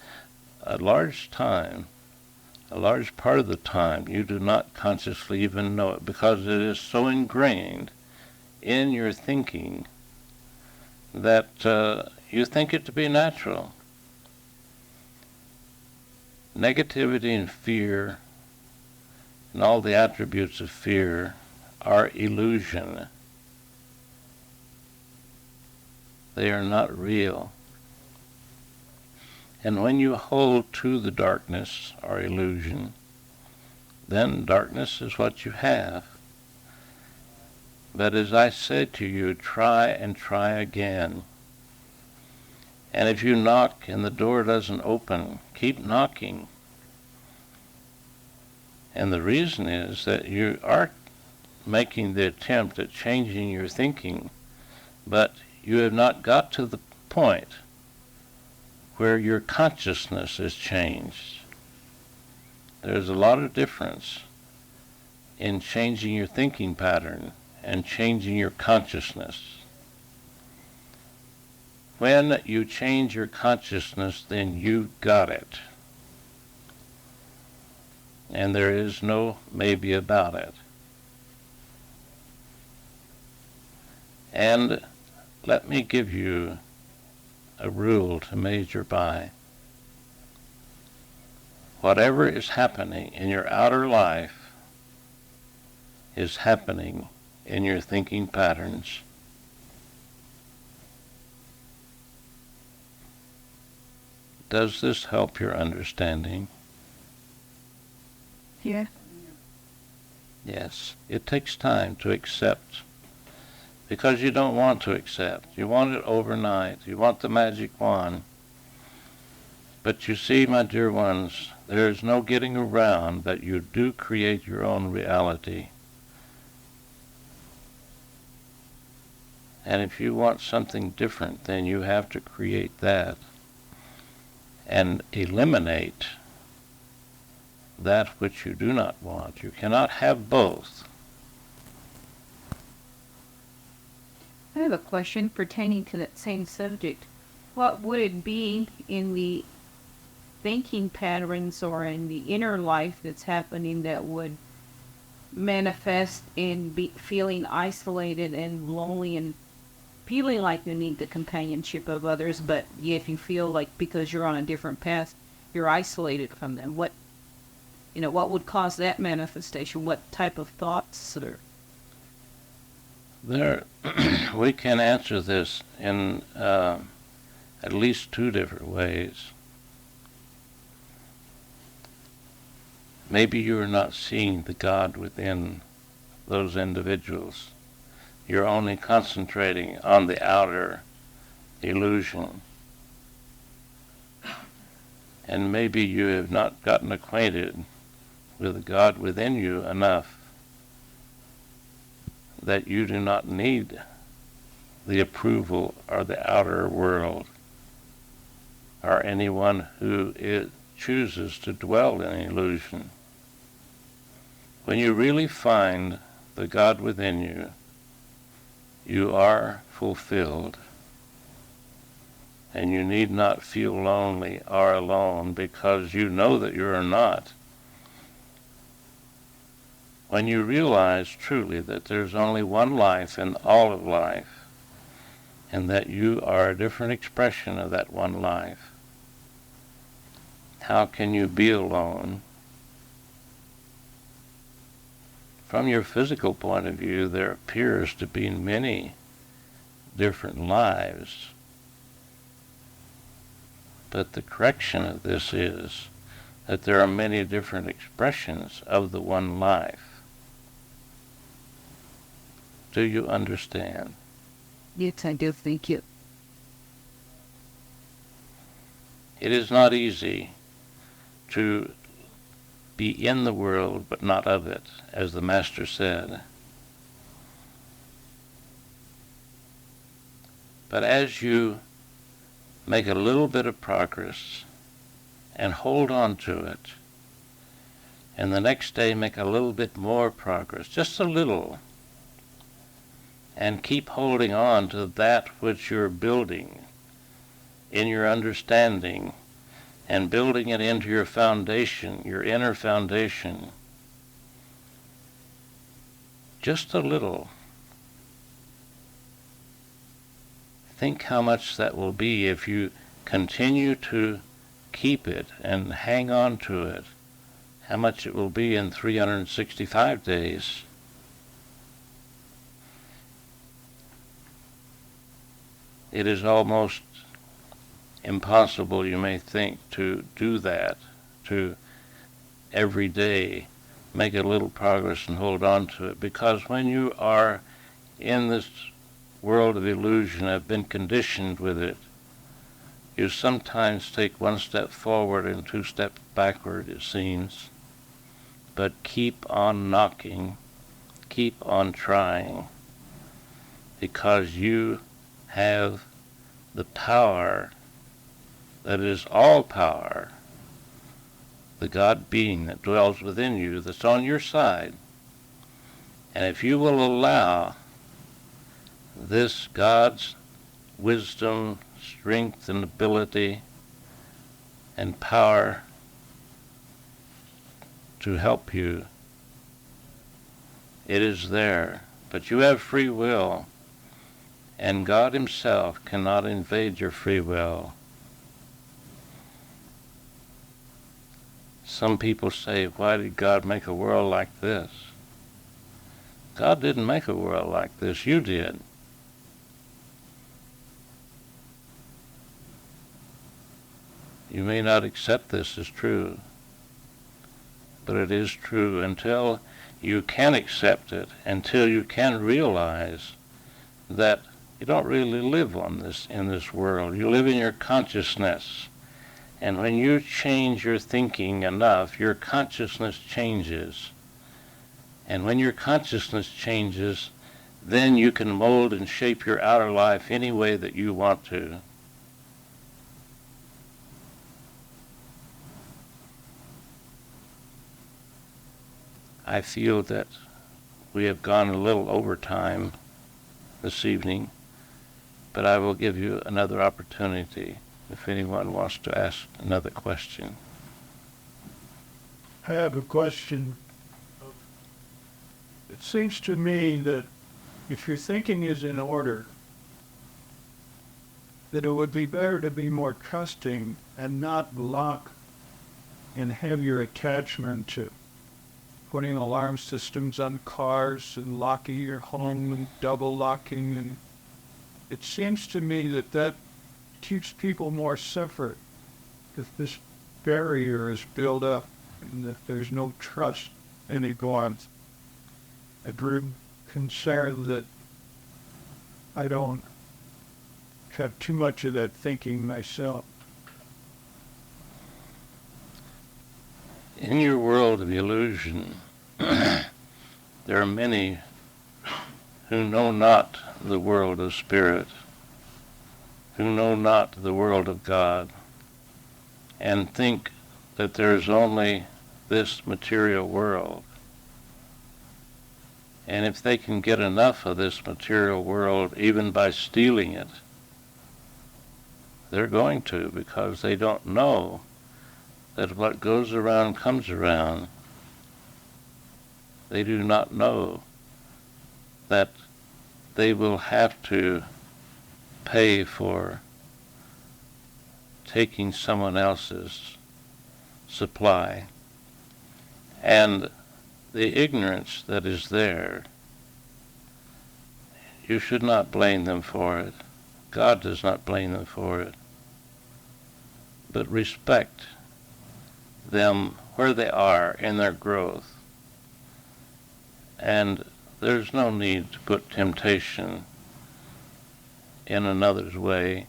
a large part of the time, you do not consciously even know it, because it is so ingrained in your thinking that you think it to be natural. Negativity and fear and all the attributes of fear are illusion. They are not real. And when you hold to the darkness or illusion, then darkness is what you have. But as I said to you, try and try again. And if you knock and the door doesn't open, keep knocking. And the reason is that you are making the attempt at changing your thinking, but you have not got to the point where your consciousness is changed. There's a lot of difference in changing your thinking pattern and changing your consciousness. When you change your consciousness, then you've got it. And there is no maybe about it. And let me give you a rule to measure by. Whatever is happening in your outer life is happening in your thinking patterns. Does this help your understanding? Yeah. Yes. It takes time to accept, because you don't want to accept. You want it overnight. You want the magic wand. But you see, my dear ones, there is no getting around that you do create your own reality. And if you want something different, then you have to create that and eliminate that which you do not want. You cannot have both. I have a question pertaining to that same subject. What would it be in the thinking patterns or in the inner life that's happening that would manifest in feeling isolated and lonely and feeling like you need the companionship of others, but if you feel like because you're on a different path, you're isolated from them? What would cause that manifestation? What type of thoughts? We can answer this in at least two different ways. Maybe you are not seeing the God within those individuals. You're only concentrating on the outer illusion. And maybe you have not gotten acquainted with the God within you enough that you do not need the approval of the outer world or anyone who chooses to dwell in illusion. When you really find the God within you, you are fulfilled. and you need not feel lonely or alone, because you know that you are not. When you realize truly that there's only one life in all of life, and that you are a different expression of that one life, how can you be alone? From your physical point of view, there appears to be many different lives. But the correction of this is that there are many different expressions of the one life. Do you understand? Yes, I do. Thank you. It is not easy to be in the world but not of it, as the Master said. But as you make a little bit of progress and hold on to it, and the next day make a little bit more progress, just a little, and keep holding on to that which you're building in your understanding, and building it into your foundation, your inner foundation, just a little. Think how much that will be if you continue to keep it and hang on to it, how much it will be in 365 days. It is almost impossible, you may think, to do that, to every day make a little progress and hold on to it, because when you are in this world of illusion, have been conditioned with it, you sometimes take one step forward and two steps backward, it seems. But keep on knocking, keep on trying, because you have the power that is all power, the God being that dwells within you, that's on your side. And if you will allow this God's wisdom, strength, and ability and power to help you, it is there. But you have free will, and God Himself cannot invade your free will. Some people say, why did God make a world like this? God didn't make a world like this, you did. You may not accept this as true, but it is true. Until you can accept it, until you can realize that you don't really live in this world. You live in your consciousness. And when you change your thinking enough, your consciousness changes. And when your consciousness changes, then you can mold and shape your outer life any way that you want to. I feel that we have gone a little over time this evening, but I will give you another opportunity if anyone wants to ask another question. I have a question. It seems to me that if your thinking is in order, that it would be better to be more trusting and not lock in heavier attachment to putting alarm systems on cars and locking your home and double locking. And it seems to me that that keeps people more separate, if this barrier is built up and that there's no trust anymore. I'm concerned that I don't have too much of that thinking myself. In your world of illusion, there are many who know not the world of spirit, who know not the world of God, and think that there is only this material world. And if they can get enough of this material world, even by stealing it, They're going to, because they don't know that what goes around comes around. They do not know that they will have to pay for taking someone else's supply. And the ignorance that is there, you should not blame them for it. God does not blame them for it. But respect them where they are in their growth. And there's no need to put temptation in another's way.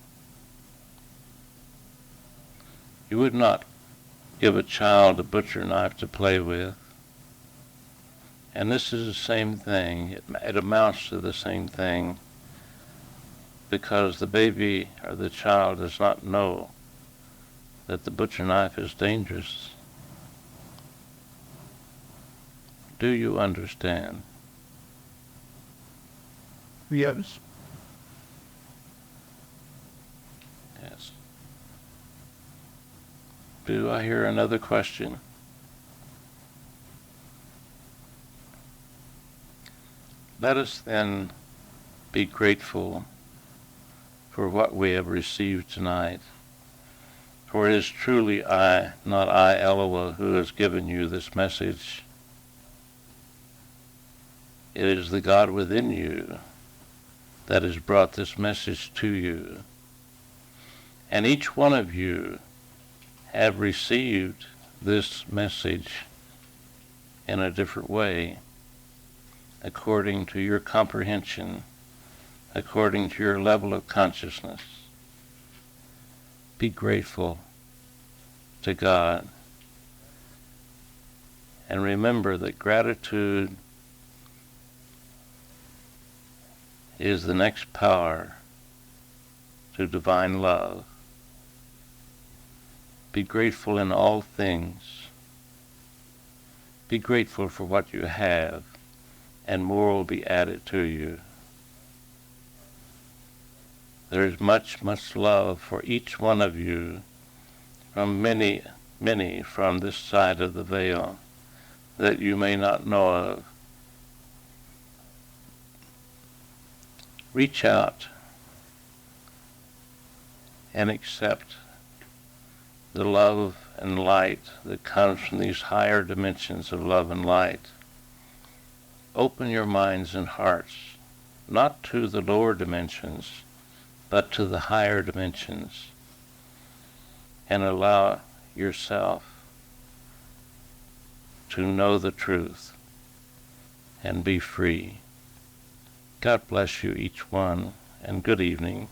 You would not give a child a butcher knife to play with. And this is the same thing. It amounts to the same thing, because the baby or the child does not know that the butcher knife is dangerous. Do you understand? Yes. Yes. Do I hear another question? Let us then be grateful for what we have received tonight. For it is truly I, not I, Eloah, who has given you this message. It is the God within you that has brought this message to you. And each one of you have received this message in a different way, according to your comprehension, according to your level of consciousness. Be grateful to God. And remember that gratitude is the next power to divine love. Be grateful in all things. Be grateful for what you have, and more will be added to you. There is much, much love for each one of you from many, many from this side of the veil that you may not know of. Reach out and accept the love and light that comes from these higher dimensions of love and light. Open your minds and hearts, not to the lower dimensions, but to the higher dimensions, and allow yourself to know the truth and be free. God bless you each one, and good evening.